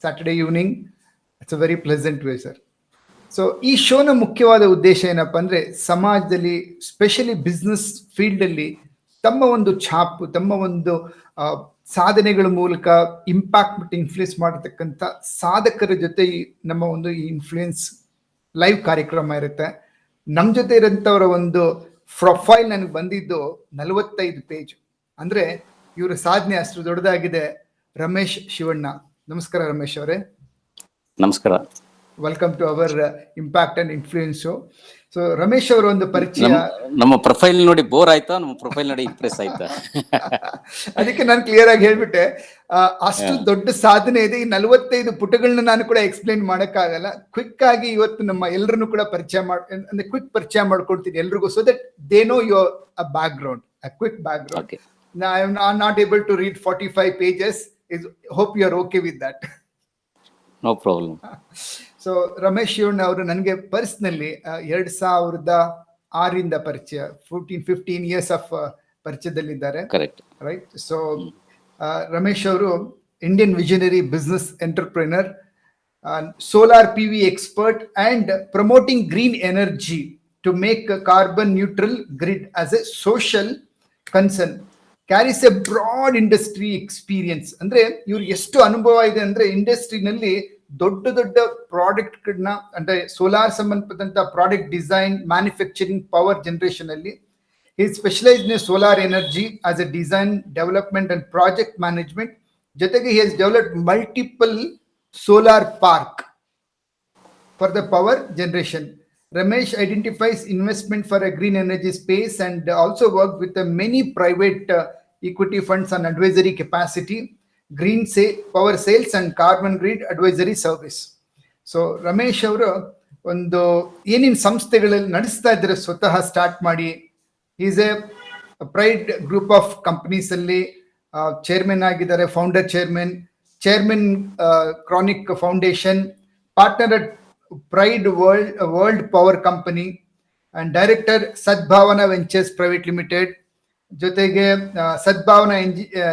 Saturday evening. It's a very pleasant way, sir. So ಈ ಶೋನ ಮುಖ್ಯವಾದ ಉದ್ದೇಶ ಏನಪ್ಪ ಅಂದರೆ ಸಮಾಜದಲ್ಲಿ ಸ್ಪೆಷಲಿ ಬಿಸ್ನೆಸ್ ಫೀಲ್ಡಲ್ಲಿ ತಮ್ಮ ಒಂದು ಛಾಪು, ತಮ್ಮ ಒಂದು ಸಾಧನೆಗಳ ಮೂಲಕ ಇಂಪ್ಯಾಕ್ಟ್ ಮತ್ತು ಇನ್ಫ್ಲೂಯೆನ್ಸ್ ಮಾಡತಕ್ಕಂಥ ಸಾಧಕರ ಜೊತೆ ನಮ್ಮ ಒಂದು ಈ ಇನ್ಫ್ಲೂಯೆನ್ಸ್ ಲೈವ್ ಕಾರ್ಯಕ್ರಮ ಇರುತ್ತೆ. ನಮ್ಮ ಜೊತೆ ಇರೋಂಥವರ ಒಂದು ಪ್ರೊಫೈಲ್ ನನಗೆ ಬಂದಿದ್ದು 45 ಪೇಜ್. ಅಂದರೆ ಇವರ ಸಾಧನೆ ಅಷ್ಟು ದೊಡ್ಡದಾಗಿದೆ. ರಮೇಶ್ ಶಿವಣ್ಣ. ನಮಸ್ಕಾರ ರಮೇಶ್ ಅವರೇ. ನಮಸ್ಕಾರ. Welcome to our impact and influence show. So Ramesh ಅವರ ಒಂದು ಪರಿಚಯ. ನಮ್ಮ ಪ್ರೊಫೈಲ್ ನೋಡಿ ಬೋರ್ ಆಯ್ತಾ, ನಮ್ಮ ಪ್ರೊಫೈಲ್ ನೋಡಿ ಇಂಪ್ರೆಸ್ ಆಯ್ತಾ? ಅದಕ್ಕೆ ನಾನು ಕ್ಲಿಯರ್ ಆಗಿ ಹೇಳ್ಬಿಟ್ಟೆ. ಅಷ್ಟು ದೊಡ್ಡ ಸಾಧನೆ ಇದೆ. ಈ 45 ಪುಟಗಳನ್ನ ನಾನು ಕೂಡ ಎಕ್ಸ್ಪ್ಲೈನ್ ಮಾಡಕ್ಕಾಗಲ್ಲ. ಕ್ವಿಕ್ ಆಗಿ ಇವತ್ತು ನಮ್ಮ ಎಲ್ಲರನ್ನು ಕೂಡ ಪರಿಚಯ ಅಂದ್ರೆ ಕ್ವಿಕ್ ಪರಿಚಯ ಮಾಡ್ಕೊಡ್ತೀನಿ ಎಲ್ರಿಗೂ, so that they know your background, quick background. I am not able to read 45 pages. Hope you are okay with that. No problem. So Ramesh Shivanna ಅವರು ನನಗೆ ಪರ್ಸ್ನಲಿ 2006 ಪರಿಚಯ, 15 years ಆಫ್ ಪರಿಚಯದಲ್ಲಿದ್ದಾರೆ. Correct, right. ಸೊ ರಮೇಶ್ ಅವರು Indian visionary business entrepreneur, solar PV expert and promoting green energy to make carbon neutral grid as a social concern. Carries a broad industry experience. ಅಂದ್ರೆ ಇವ್ರಿಗೆ ಎಷ್ಟು ಅನುಭವ ಇದೆ ಅಂದ್ರೆ ಇಂಡಸ್ಟ್ರಿನಲ್ಲಿ ದೊಡ್ಡ ದೊಡ್ಡ ಪ್ರಾಡಕ್ಟ್ಗಳನ್ನ, ಅಂದ್ರೆ ಸೋಲಾರ್ ಸಂಬಂಧಪಟ್ಟಂತ product design, manufacturing, power generation ಅಲ್ಲಿ he is specialized in solar energy as a design, development and project management. ಜೊತೆಗೆ he has developed multiple solar park for the power generation. Ramesh identifies investment for a green energy space and also worked with many private equity funds on advisory capacity, green power sales and carbon grid advisory service. So Ramesh ಅವರು ಒಂದು ಏನೇನು ಸಂಸ್ಥೆಗಳಲ್ಲಿ ನಡೆಸ್ತಾ ಇದ್ದಾರೆ ಸ್ವತಃ start ಮಾಡಿ, is a Pride group of companies ಅಲ್ಲಿ chairman ಆಗಿದ್ದಾರೆ, founder chairman Chronic Foundation, partner at Pride World Power company and director Sadbhavana ventures private limited, ಜೊತೆಗೆ Sadbhavana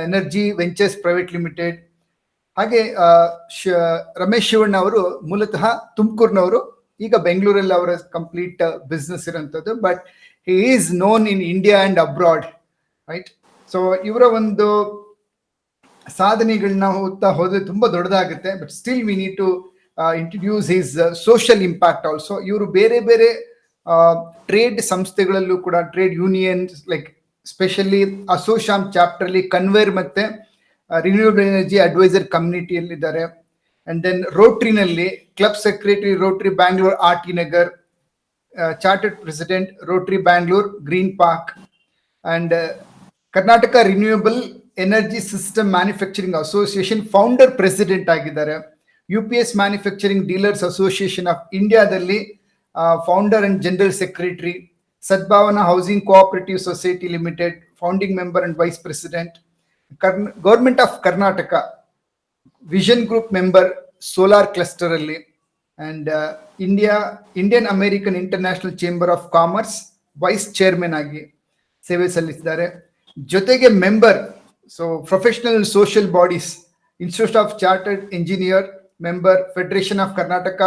energy ventures private limited. ಹಾಗೆ ರಮೇಶ್ ಶಿವಣ್ಣ ಅವರು ಮೂಲತಃ ತುಮಕೂರಿನವರು, ಈಗ ಬೆಂಗಳೂರಲ್ಲಿ ಅವರ ಕಂಪ್ಲೀಟ್ ಬಿಸ್ನೆಸ್ ಇರೋಂಥದ್ದು, but he is known in India and abroad, right? So ಇವರ ಒಂದು ಸಾಧನೆಗಳನ್ನ ಹೋದ್ರೆ ತುಂಬಾ ದೊಡ್ಡದಾಗುತ್ತೆ, but still we need to introduce his social impact also. ಇವರು ಬೇರೆ ಬೇರೆ ಟ್ರೇಡ್ ಸಂಸ್ಥೆಗಳಲ್ಲೂ ಕೂಡ, trade unions like specially ASSOCHAM chapter ಅಲ್ಲಿ ಕನ್ವೇರ್ ಮತ್ತೆ ರಿನ್ಯೂಯಬಲ್ ಎನರ್ಜಿ ಅಡ್ವೈಸರ್ ಕಮ್ಯುನಿಟಿಯಲ್ಲಿದ್ದಾರೆ. ಅಂಡ್ ದೆನ್ ರೋಟ್ರಿನಲ್ಲಿ club secretary, Rotary Bangalore RT Nagar, chartered president, Rotary Bangalore Green Park, and Karnataka Renewable Energy System Manufacturing Association founder president ಆಗಿದ್ದಾರೆ. UPS Manufacturing Dealers Association of India ದಲ್ಲಿ founder and general secretary. Sadbhavana Housing Cooperative Society Limited founding member and vice president. Government of Karnataka Vision Group member solar cluster ಅಲ್ಲಿ, and Indian American international chamber of commerce vice chairman ಆಗಿ ಸೇವೆ ಸಲ್ಲಿಸಿದ್ದಾರೆ. ಜೊತೆಗೆ member, so professional social bodies, institute of chartered engineer member, federation of Karnataka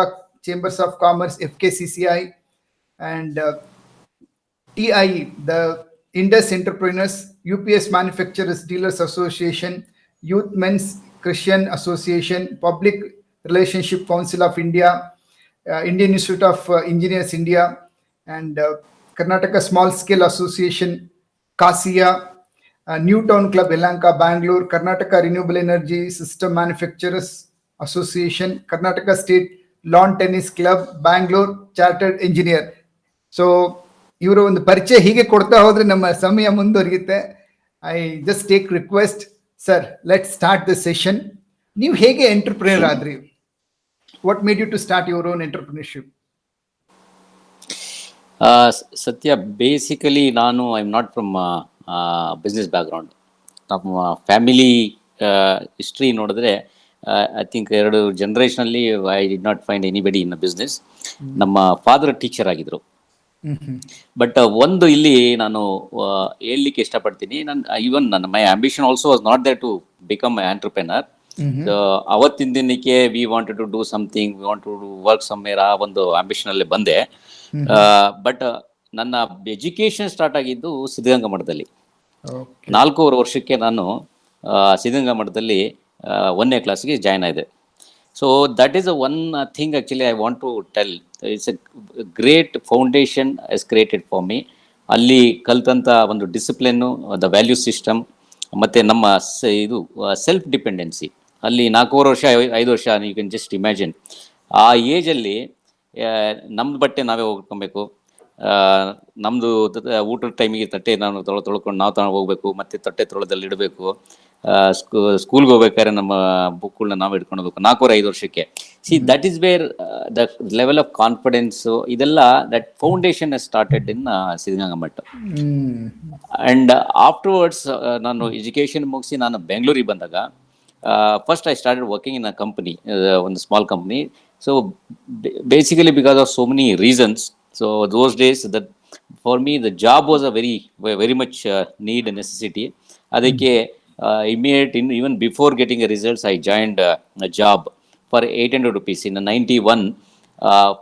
chambers of commerce FKCCI, and TIE the Indus entrepreneurs, UPS manufacturers dealers association, youth men's Christian association, public relationship council of India, Indian Institute of Engineers India, and Karnataka Small Scale Association Kasia, New Town Club Yelahanka Bangalore, Karnataka Renewable Energy System Manufacturers Association, Karnataka State Lawn Tennis Club Bangalore, Chartered Engineer. So ಇವರ ಒಂದು ಪರಿಚಯ ಹೀಗೆ ಕೊಡ್ತಾ ಹೋದ್ರೆ ನಮ್ಮ ಸಮಯ ಮುಂದುವರಿಯುತ್ತೆ. I just take request, sir let start the session. ನೀವು ಹೇಗೆ ಎಂಟರ್ಪ್ರಿನರ್ ಆದ್ರಿ? What made you to start your own entrepreneurship? Sathya, basically I'm not from business background. ನಮ್ಮ ಫ್ಯಾಮಿಲಿ ಹಿಸ್ಟ್ರಿ ನೋಡಿದ್ರೆ ಐ ಥಿಂಕ್ 2 ಜನರೇಷನಲ್ಲಿ I did not find anybody in a business. ನಮ್ಮ father teacher ಆಗಿದ್ರು. ಬಟ್ ಒಂದು ಇಲ್ಲಿ ನಾನು ಹೇಳಲಿಕ್ಕೆ ಇಷ್ಟಪಡ್ತೀನಿ, ನನ್ನ my ambition also was not there to become a entrepreneur. So ಅವತ್ತಿನ ದಿನಕ್ಕೆ we wanted to do something, we want to work somewhere, ಆ ಒಂದು ಆಂಬಿಷನ್ ಅಲ್ಲಿ ಬಂದೆ. ಬಟ್ ನನ್ನ ಎಜುಕೇಶನ್ ಸ್ಟಾರ್ಟ್ ಆಗಿದ್ದು ಸಿದ್ಧಗಂಗಾ ಮಠದಲ್ಲಿ. 4.5 ವರ್ಷಕ್ಕೆ ನಾನು ಸಿದ್ಧಗಂಗಾ ಮಠದಲ್ಲಿ 1ನೇ ಕ್ಲಾಸ್ಗೆ ಜಾಯ್ನ್ ಆಗಿದೆ. So that is one thing actually I want to tell. It's a great foundation as created for me. ಅಲ್ಲಿ ಕಲ್ತಂಥ ಒಂದು ಡಿಸಿಪ್ಲಿನ್ನು, ದ ವ್ಯಾಲ್ಯೂ ಸಿಸ್ಟಮ್, ಮತ್ತು ನಮ್ಮ ಇದು ಸೆಲ್ಫ್ ಡಿಪೆಂಡೆನ್ಸಿ. ಅಲ್ಲಿ 4.5 ವರ್ಷ 5 ವರ್ಷ, ಯು ಕ್ಯಾನ್ ಜಸ್ಟ್ ಇಮ್ಯಾಜಿನ್. ಆ ಏಜಲ್ಲಿ ನಮ್ಮದು ಬಟ್ಟೆ ನಾವೇ ಹೋಗ್ಕೊಬೇಕು, ನಮ್ಮದು ಊಟದ ಟೈಮಿಗೆ ತಟ್ಟೆ ನಾನು ತೊಳ್ಕೊಂಡು ನಾವು ತಗೊಂಡು ಹೋಗಬೇಕು, ಮತ್ತು ತಟ್ಟೆ ತೊಳೆದಲ್ಲಿ ಇಡಬೇಕು. ಸ್ಕೂಲ್ಗೆ ಹೋಗ್ಬೇಕಾದ್ರೆ ನಮ್ಮ ಬುಕ್ಗಳನ್ನ ನಾವು ಇಟ್ಕೊಂಡು ಹೋಗ್ಬೇಕು 4-5 ವರ್ಷಕ್ಕೆ. See that is where the level of confidence, ಇದೆಲ್ಲ that foundation started in Siddhaganga Math. And afterwards ನಾನು ಎಜುಕೇಷನ್ ಮುಗಿಸಿ ನಾನು ಬೆಂಗಳೂರಿಗೆ ಬಂದಾಗ, first I started working in a company, ಒಂದು small company. So basically because of so many reasons. So those days that for me the job was a very much need, necessity. ಅದಕ್ಕೆ immediate, even before getting a results, I joined a job for 800 rupees in 91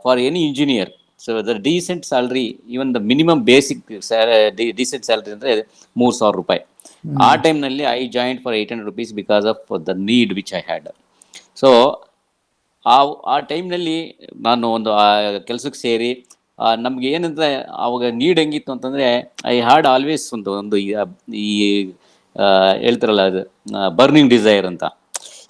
for any engineer. So the decent salary, even the minimum basic decent salary ಅಂದ್ರೆ 3,000 ರೂಪಾಯಿ. ಆ ಟೈಮ್ನಲ್ಲಿ I joined for 800 rupees because of the need which I had. So ಆ ಟೈಮ್ನಲ್ಲಿ ನಾನು ಒಂದು ಕೆಲಸಕ್ಕೆ ಸೇರಿ, ನಮ್ಗೆ ಏನಂದ್ರೆ ಅವಾಗ ನೀಡ್ ಹೆಂಗಿತ್ತು ಅಂತಂದರೆ, ಐ ಹ್ಯಾಡ್ ಆಲ್ವೇಸ್ ಒಂದು ಈ ಹೇಳ್ತಾರಲ್ಲ, ಅದು ಬರ್ನಿಂಗ್ ಡಿಸೈರ್ ಅಂತ.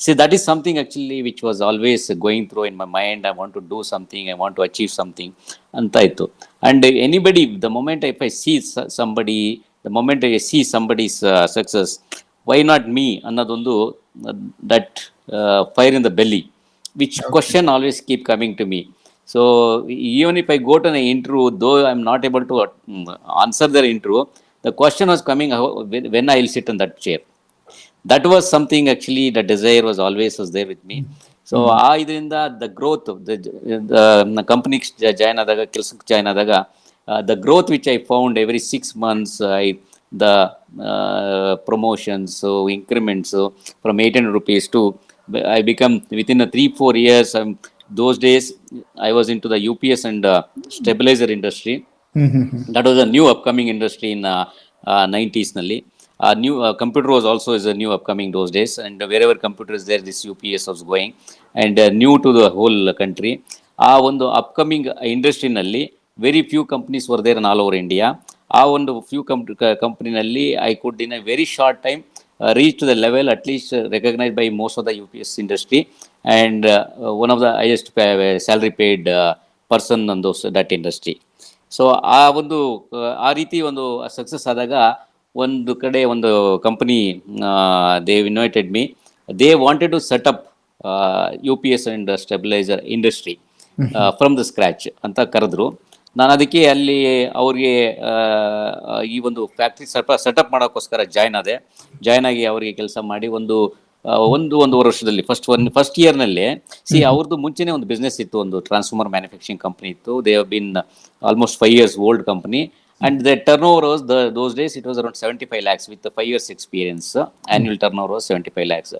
See that is something actually which was always going through in my mind. I want to do something, I want to achieve something ಅಂತ ಇತ್ತು. And anybody, the moment if I see somebody, the moment I see somebody's success, why not me ಅನ್ನೋದೊಂದು, that fire in the belly, which question always keep coming to me. So even if I go to an interview, though I'm not able to answer the interview, the question was coming when I'll sit in that chair. That was something actually, the desire was always there with me. So ಇದರಿಂದ the growth, the company join ಆದಾಗ, ಕೆಲಸಕ್ಕೆ join ಆದಾಗ, the growth which I found every 6 months, the promotions, so increments, from 800 rupees to I become within a 3-4 years. Those days I was into the UPS and stabilizer industry. That was a new upcoming industry in 90s ನಲ್ಲಿ. New computer was also is a new upcoming those days, and wherever computer is there, this UPS was going, and new to the whole country. ಆ ಒಂದು upcoming ಇಂಡಸ್ಟ್ರಿನಲ್ಲಿ very few companies were there in all over India. ಆ ಒಂದು few ಕಂಪ್ನಿನಲ್ಲಿ I could in a very short time reach to the level at least recognized by most of the UPS industry, and one of the highest salary paid person on that industry. So ಆ ರೀತಿ ಒಂದು success ಆದಾಗ, ಒಂದು ಕಡೆ ಒಂದು company, they invited me, they wanted to set up UPS and stabiliser industry from the scratch ಅಂತ ಕರೆದ್ರು. ನಾನು ಅದಕ್ಕೆ ಅಲ್ಲಿ ಅವ್ರಿಗೆ ಈ ಒಂದು ಫ್ಯಾಕ್ಟ್ರಿ ಸೆಟಪ್ ಮಾಡೋಕ್ಕೋಸ್ಕರ ಜಾಯ್ನ್ ಆಗಿ ಅವರಿಗೆ ಕೆಲಸ ಮಾಡಿ ಒಂದೂವರೆ ವರ್ಷದಲ್ಲಿ, ಫಸ್ಟ್ ಇಯರ್ನಲ್ಲಿ, ಅವ್ರದ್ದು ಮುಂಚೆನೇ ಒಂದು ಬಿಸ್ನೆಸ್ ಇತ್ತು, ಒಂದು ಟ್ರಾನ್ಸ್ಫಾರ್ಮರ್ ಮ್ಯಾನುಫ್ಯಾಕ್ಚರಿಂಗ್ ಕಂಪ್ನಿ ಇತ್ತು. They have been almost 5 years old company, and the turnover was, those days it was around 75 lakhs with the 5 years experience. Annual turnover was 75 lakhs.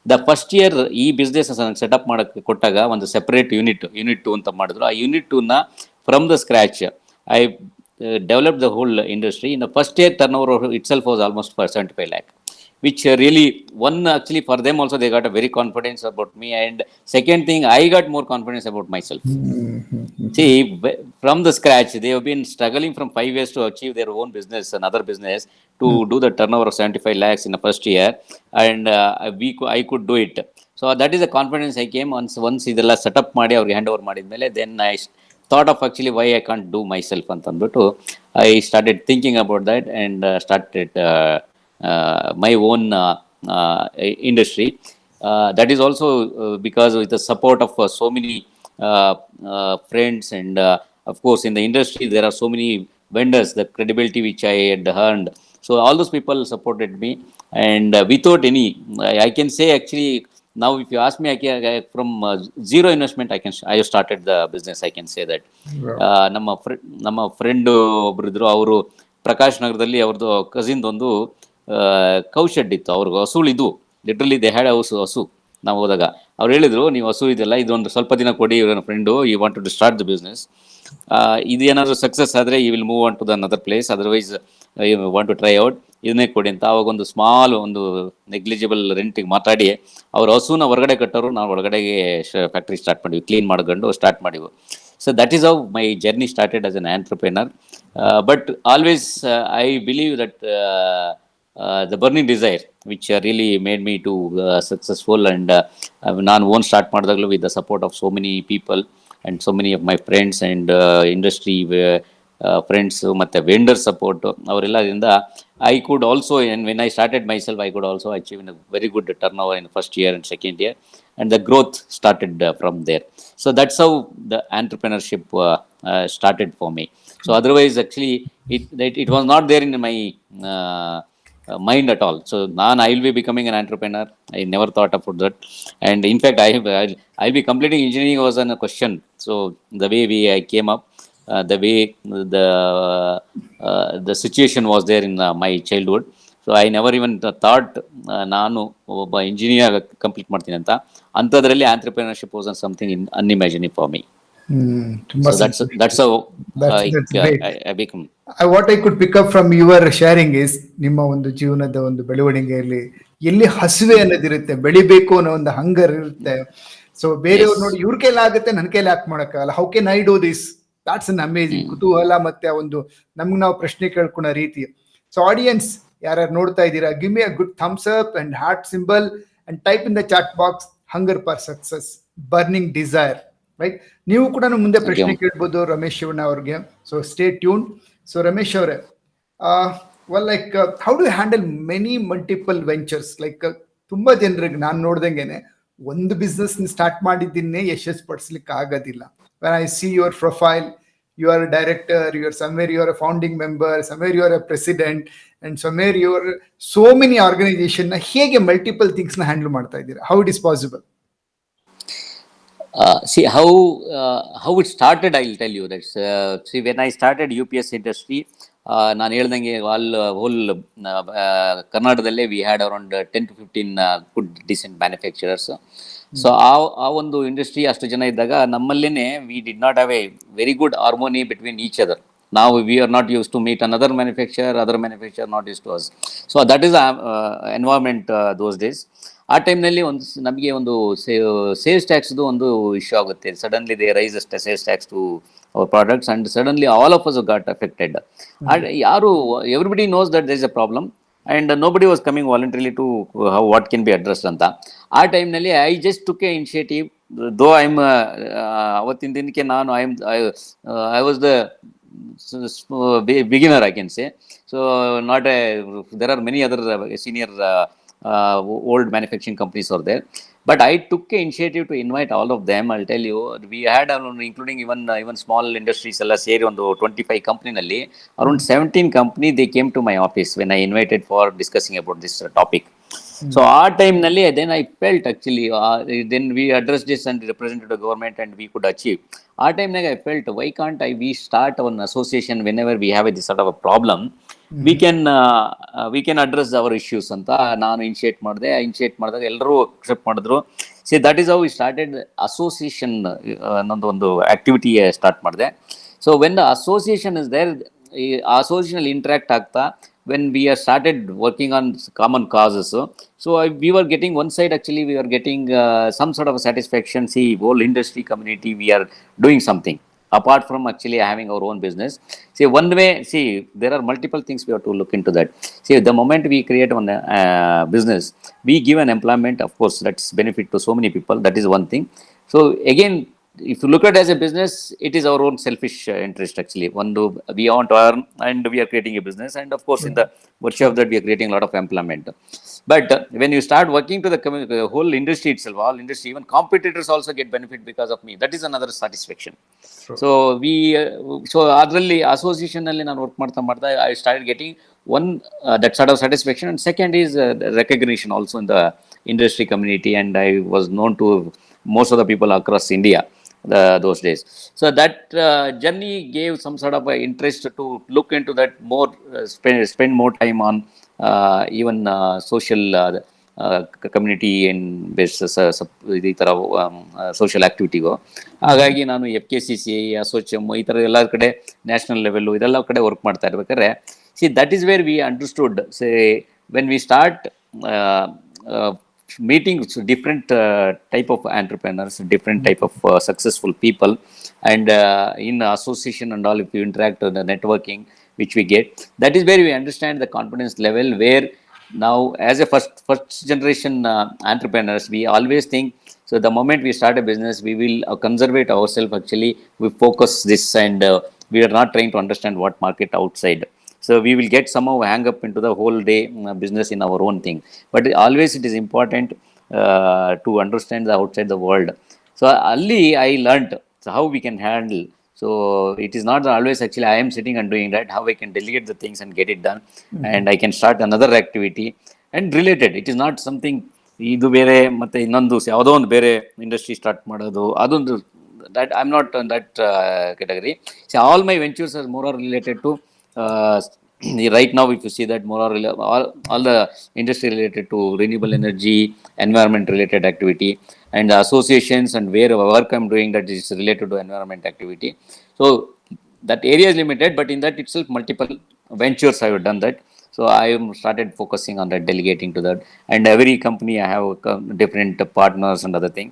The first year ಈ business setup ಮಾಡೋಕ್ಕೆ ಕೊಟ್ಟಾಗ ಒಂದು separate unit 2 ಅಂತ ಮಾಡಿದ್ರು. ಆ unit 2ನ from the scratch I developed the whole industry. In the first year turnover itself was almost for 75 lakh, which really, one, actually for them also they got a very confidence about me, and second thing, I got more confidence about myself. See, from the scratch they have been struggling from 5 years to achieve their own business, another business, to do the turnover of 75 lakhs in the first year, and I could do it. So that is the confidence I came once ಇದೆಲ್ಲ setup ಮಾಡಿ ಅವ್ರಿಗೆ hand over ಮಾಡಿದ್ಮೇಲೆ, then I thought of actually why I can't do myself ಅಂತ ಅಂದ್ಬಿಟ್ಟು I started thinking about that and started my own industry. That is also because with the support of so many friends, and of course in the industry there are so many vendors, the credibility which I had earned. So all those people supported me, and without any, I can say actually, now if you ask me, from zero investment I have started the business, I can say that. ನಮ್ಮ friend ಒಬ್ರು ಇದ್ರು, ಅವರು ಪ್ರಕಾಶ್ ನಗರದಲ್ಲಿ ಅವ್ರದ್ದು ಕಸಿನ್ದೊಂದು cow shed ಇತ್ತು, ಅವ್ರಿಗೆ ಹಸುಳಿದ್ವು, literally they had ಹಸು. ನಾವು ಹೋದಾಗ. ಅವ್ರು ಹೇಳಿದ್ರು, ನೀವು ಹಸು ಇದೆಲ್ಲ ಇದೊಂದು ಸ್ವಲ್ಪ ದಿನ ಕೊಡಿ, ಇವರ friend you want to start the business, ಇದು ಏನಾದರೂ ಸಕ್ಸಸ್ ಆದರೆ you will move on to the another place, otherwise you want to try out, ಇದನ್ನೇ ಕೊಡಿ ಅಂತ. ಅವಾಗ ಒಂದು ಸ್ಮಾಲ್ ಒಂದು ನೆಗ್ಲಿಜಿಬಲ್ ರೆಂಟಿಗೆ ಮಾತಾಡಿ ಅವ್ರ ಹಸುನ ಹೊರಗಡೆ ಕಟ್ಟೋರು, ನಾವು ಒಳಗಡೆಗೆ ಫ್ಯಾಕ್ಟ್ರಿ ಸ್ಟಾರ್ಟ್ ಮಾಡಿವಿ, ಕ್ಲೀನ್ ಮಾಡ್ಕೊಂಡು start ಮಾಡಿವು. So that is how my journey started as an entrepreneur. But always I believe that the burning desire which really made me to successful, and ನಾನು ಓನ್ ಸ್ಟಾರ್ಟ್ ಮಾಡಿದಾಗಲೂ with the support of so many people and so many of my friends and industry friends ಮತ್ತು vendor support ಅವರೆಲ್ಲದಿಂದ I could also, and when I started myself, I could also achieve in a very good turnover in the first year and second year, and the growth started from there. So that's how the entrepreneurship started for me. So otherwise, actually, it was not there in my mind at all. So I will be becoming an entrepreneur. I never thought about that. And in fact, I'll be completing engineering was a question. So the way I came up, the way the situation was there in my childhood. So I never even thought ನಾನು ಒಬ್ಬ engineer complete ಮಾಡ್ತೀನಿ ಅಂತ. ಅಂಥದ್ರಲ್ಲಿ entrepreneurship was something unimaginable for me. So that's how I become. What I could pick up from your sharing is, ನಿಮ್ಮ ಒಂದು ಜೀವನದ ಒಂದು ಬೆಳವಣಿಗೆಯಲ್ಲಿ ಎಲ್ಲಿ ಹಸಿವೆ ಅನ್ನೋದಿರುತ್ತೆ, ಬೆಳಿಬೇಕು ಅನ್ನೋ ಒಂದು ಹಂಗರ್ ಇರುತ್ತೆ. ಸೊ ಬೇರೆಯವ್ರು ನೋಡಿ ಇವ್ರ ಕೈಲಿ ಆಗುತ್ತೆ, ನನ್ನ ಕೈಲಿ ಯಾಕೆ ಮಾಡೋಕ್ಕಾಗಲ್ಲ, how can I do this, that's an amazing ಕುತೂಹಲ ಮತ್ತೆ ಒಂದು ನಮ್ಗೆ ನಾವು ಪ್ರಶ್ನೆ ಕೇಳ್ಕೊಳೋ ರೀತಿ. ಸೊ ಆಡಿಯನ್ಸ್ ಯಾರು ನೋಡ್ತಾ ಇದ್ದೀರಾ, give me a good thumbs up and heart symbol and type in the chat box hunger for success, burning desire, right? ನೀವು ಕೂಡ ಮುಂದೆ ಪ್ರಶ್ನೆ ಕೇಳ್ಬೋದು ರಮೇಶ್ ಶಿವಣ್ಣ ಅವ್ರಿಗೆ. So stay tune. So Ramesh ಅವರೇ, like how do handle many multiple ventures? Like ತುಂಬಾ ಜನರಿಗೆ ನಾನು ನೋಡ್ದಂಗೆನೆ ಒಂದು ಬಿಸ್ನೆಸ್ ಸ್ಟಾರ್ಟ್ ಮಾಡಿದ್ದನ್ನೇ ಯಶಸ್ಪಡಿಸ್ಲಿಕ್ಕೆ ಆಗೋದಿಲ್ಲ. When I see your profile, you are a director, you are somewhere you are a founding member, somewhere you are a president, and somewhere you are so many organization. ಹೇಗೆ multiple things ನ handle ಮಾಡ್ತಾ ಇದ್ದೀರಾ? How it is possible? See how it started. I'll tell you that. See, when I started UPS industry, ನಾನು ಹೇಳ್ದಂಗೆ whole ಕರ್ನಾಟಕದಲ್ಲೇ we had around 10 to 15 good decent manufacturers. So ಆ ಒಂದು industry ಅಷ್ಟು ಜನ ಇದ್ದಾಗ ನಮ್ಮಲ್ಲೇನೆ we did not have a very good harmony between each other. ನಾವು we are not use to meet another manufacturer not used to us. So that is environment those days. ಆ ಟೈಮ್ನಲ್ಲಿ ನಮಗೆ ಒಂದು ಸೇಲ್ಸ್ ಟ್ಯಾಕ್ಸ್ದು ಒಂದು ಇಶ್ಯೂ ಆಗುತ್ತೆ. Suddenly they raise sales tax to our products and suddenly all of us got affected. ಯಾರು everybody knows that there is a problem and nobody was coming voluntarily to what can be addressed ಅಂತ. ಆ ಟೈಮ್ನಲ್ಲಿ I just took A initiative. Though I am ಅವತ್ತಿನ ದಿನಕ್ಕೆ ನಾನು I was the beginner, I can say. So not there are many other senior old manufacturing companies are there, but I took a initiative to invite all of them. I'll tell you, we had including even small industries ಎಲ್ಲ ಸೇರಿ ಒಂದು 25 ಕಂಪ್ನಿನಲ್ಲಿ around 17 company they came to my office when I invited for discussing about this topic. So ಆ ಟೈಮ್ನಲ್ಲಿ then I felt actually then we addressed this and represented the government and we could achieve. ಆ ಟೈಮ್ನಾಗ I felt, why can't we start an association whenever we have this sort of a problem, we can address our issues ಅಂತ ನಾನು initiate ಮಾಡಿದಾಗ ಎಲ್ಲರೂ accept ಮಾಡಿದ್ರು. See that is how we started association ಅನ್ನೊಂದು ಒಂದು activity start ಮಾಡಿದೆ. So when the association is there, ಈ ಅಸೋಸಿಯೇಷನಲ್ಲಿ ಇಂಟ್ರಾಕ್ಟ್ ಆಗ್ತಾ when we are started working on common causes, so we were getting one side, actually we were getting some sort of a satisfaction. See, whole industry community we are doing something apart from actually having our own business. See, one way, see, there are multiple things we have to look into that. See, the moment we create one business, we give an employment, of course that's benefit to so many people, that is one thing. So again, if you look at it as a business, it is our own selfish interest actually. One, we want to earn and we are creating a business, and of course in the virtue of that we are creating a lot of employment. But when you start working to the whole industry itself, all industry, even competitors also get benefit because of me. That is another satisfaction. Sure. So we so adralli association alli ನಾನು work ಮಾಡ್ತಾ I started getting one that sort of satisfaction, and second is recognition also in the industry community, and I was known to most of the people across India those days. So that journey gave some sort of interest to look into that more, spend more time on even social community and based ಈ ಥರ social ಆ್ಯಕ್ಟಿವಿಟಿಗೂ. ಹಾಗಾಗಿ ನಾನು FKCCI, ಅಸೋಚಮ್ ಈ ಥರ ಎಲ್ಲ ಕಡೆ national level ಇದೆಲ್ಲ ಕಡೆ ವರ್ಕ್ ಮಾಡ್ತಾ ಇರ್ಬೇಕಾದ್ರೆ that is where we understood when we start meeting different type of entrepreneurs, different type of successful people, and in association and all, if you interact with the networking which we get, that is where we understand the confidence level, where now as a first generation entrepreneurs, we always think, so the moment we start a business, we will conservate ourselves. Actually, we focus this, and we are not trying to understand what market outside. So we will get somehow hang up into the whole day business in our own thing. But always it is important to understand the outside the world. So Ali, I learnt how we can handle. So it is not always actually I am sitting and doing that. How I can delegate the things and get it done, and I can start another activity and related. It is not something ಇದು ಬೇರೆ ಮತ್ತೆ ಇನ್ನೊಂದು ಯಾವುದೋ ಒಂದು ಬೇರೆ industry start ಮಾಡೋದು ಅದೊಂದು. That I'm not on that category. So all my ventures are more or related to right now, if you see that more or all the industry related to renewable energy, environment related activity, and the associations and where work I'm doing that is related to environment activity. So that area is limited, but in that itself multiple ventures I have done that. So I am started focusing on that, delegating to that, and every company I have different partners and other thing.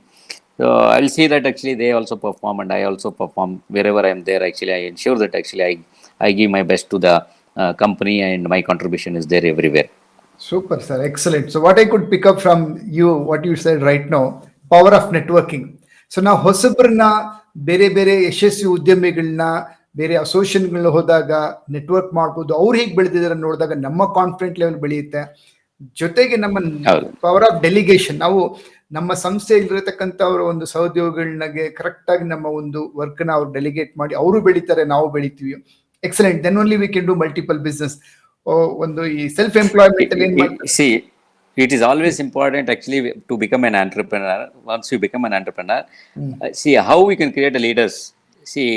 So I'll see that actually they also perform and I also perform wherever I am there. Actually, I ensure that actually I give my best to the company, and my contribution is there everywhere. Super, sir. Excellent. So what I could pick up from you, what you said right now, power of networking. So ನಾವು ಹೊಸಬ್ರನ್ನ ಬೇರೆ ಬೇರೆ ಯಶಸ್ವಿ ಉದ್ಯಮಿಗಳನ್ನ ಬೇರೆ ಅಸೋಸಿಯೇಷನ್ಗಳನ್ನ ಹೋದಾಗ network ಮಾಡ್ಬೋದು, ಅವ್ರು ಹೇಗೆ ಬೆಳೆದಿದ್ದಾರೆ ನೋಡಿದಾಗ ನಮ್ಮ ಕಾನ್ಫಿಡೆಂಟ್ ಲೆವೆಲ್ ಬೆಳೆಯುತ್ತೆ. ಜೊತೆಗೆ ನಮ್ಮ ಪವರ್ ಆಫ್ ಡೆಲಿಗೇಷನ್, ನಾವು ನಮ್ಮ ಸಂಸ್ಥೆಯಲ್ಲಿರತಕ್ಕಂಥವ್ರ ಒಂದು ಸಹೋದ್ಯೋಗಿಗಳಿಗೆ ಕರೆಕ್ಟ್ ಆಗಿ ನಮ್ಮ ಒಂದು ವರ್ಕ್ ನ ಅವ್ರು ಡೆಲಿಗೇಟ್ ಮಾಡಿ ಅವರು ಬೆಳಿತಾರೆ, ನಾವು ಬೆಳಿತೀವಿ. Excellent. Then only we can do multiple business. ಒಂದು ಈ ಸೆಲ್ಫ್ ಎಂಪ್ಲಾಯ್ಮೆಂಟ್ ಅಲ್ಲಿ see, it is always important actually to become an entrepreneur. Once you become an entrepreneur, see how we can create a leaders. See,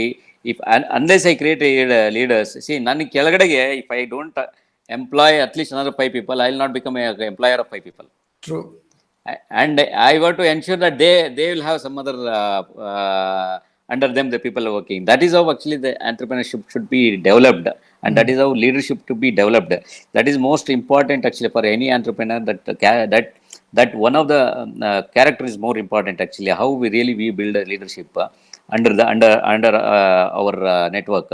if unless I create a leaders, see nani kelagade, if I don't employ at least another 5 people, I will not become an employer of 5 people. True. And I want to ensure that they will have some other under them the people are working. That is how actually the entrepreneurship should be developed, and that is how leadership to be developed. That is most important actually for any entrepreneur, that one of the character is more important actually, how we build a leadership under our network.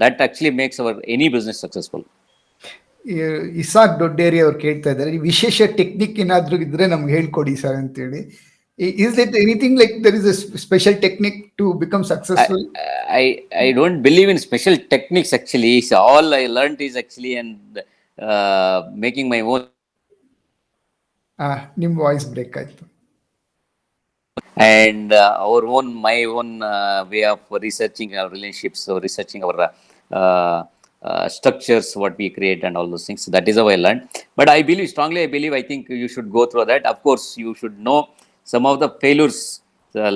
That actually makes our any business successful. Isaac Dodderi ಅವ್ರು ಕೇಳ್ತಾ ಇದ್ದಾರೆ, ವಿಶೇಷ technique ಏನಾದ್ರೂ ಇದ್ರೆ ನಮ್ಗೆ ಹೇಳ್ಕೊಡಿ sir ಅಂತೇಳಿ. Is it anything like there is a special technique to become successful? I don't believe in special techniques actually. So all I learned is actually and making my own. ನಿಮ್ಮ voice break ಆಯ್ತು. And my own way of researching our relationships, so researching our structures, what we create and all those things. So that is how I learned. But I think you should go through that. Of course, you should know some of the failures,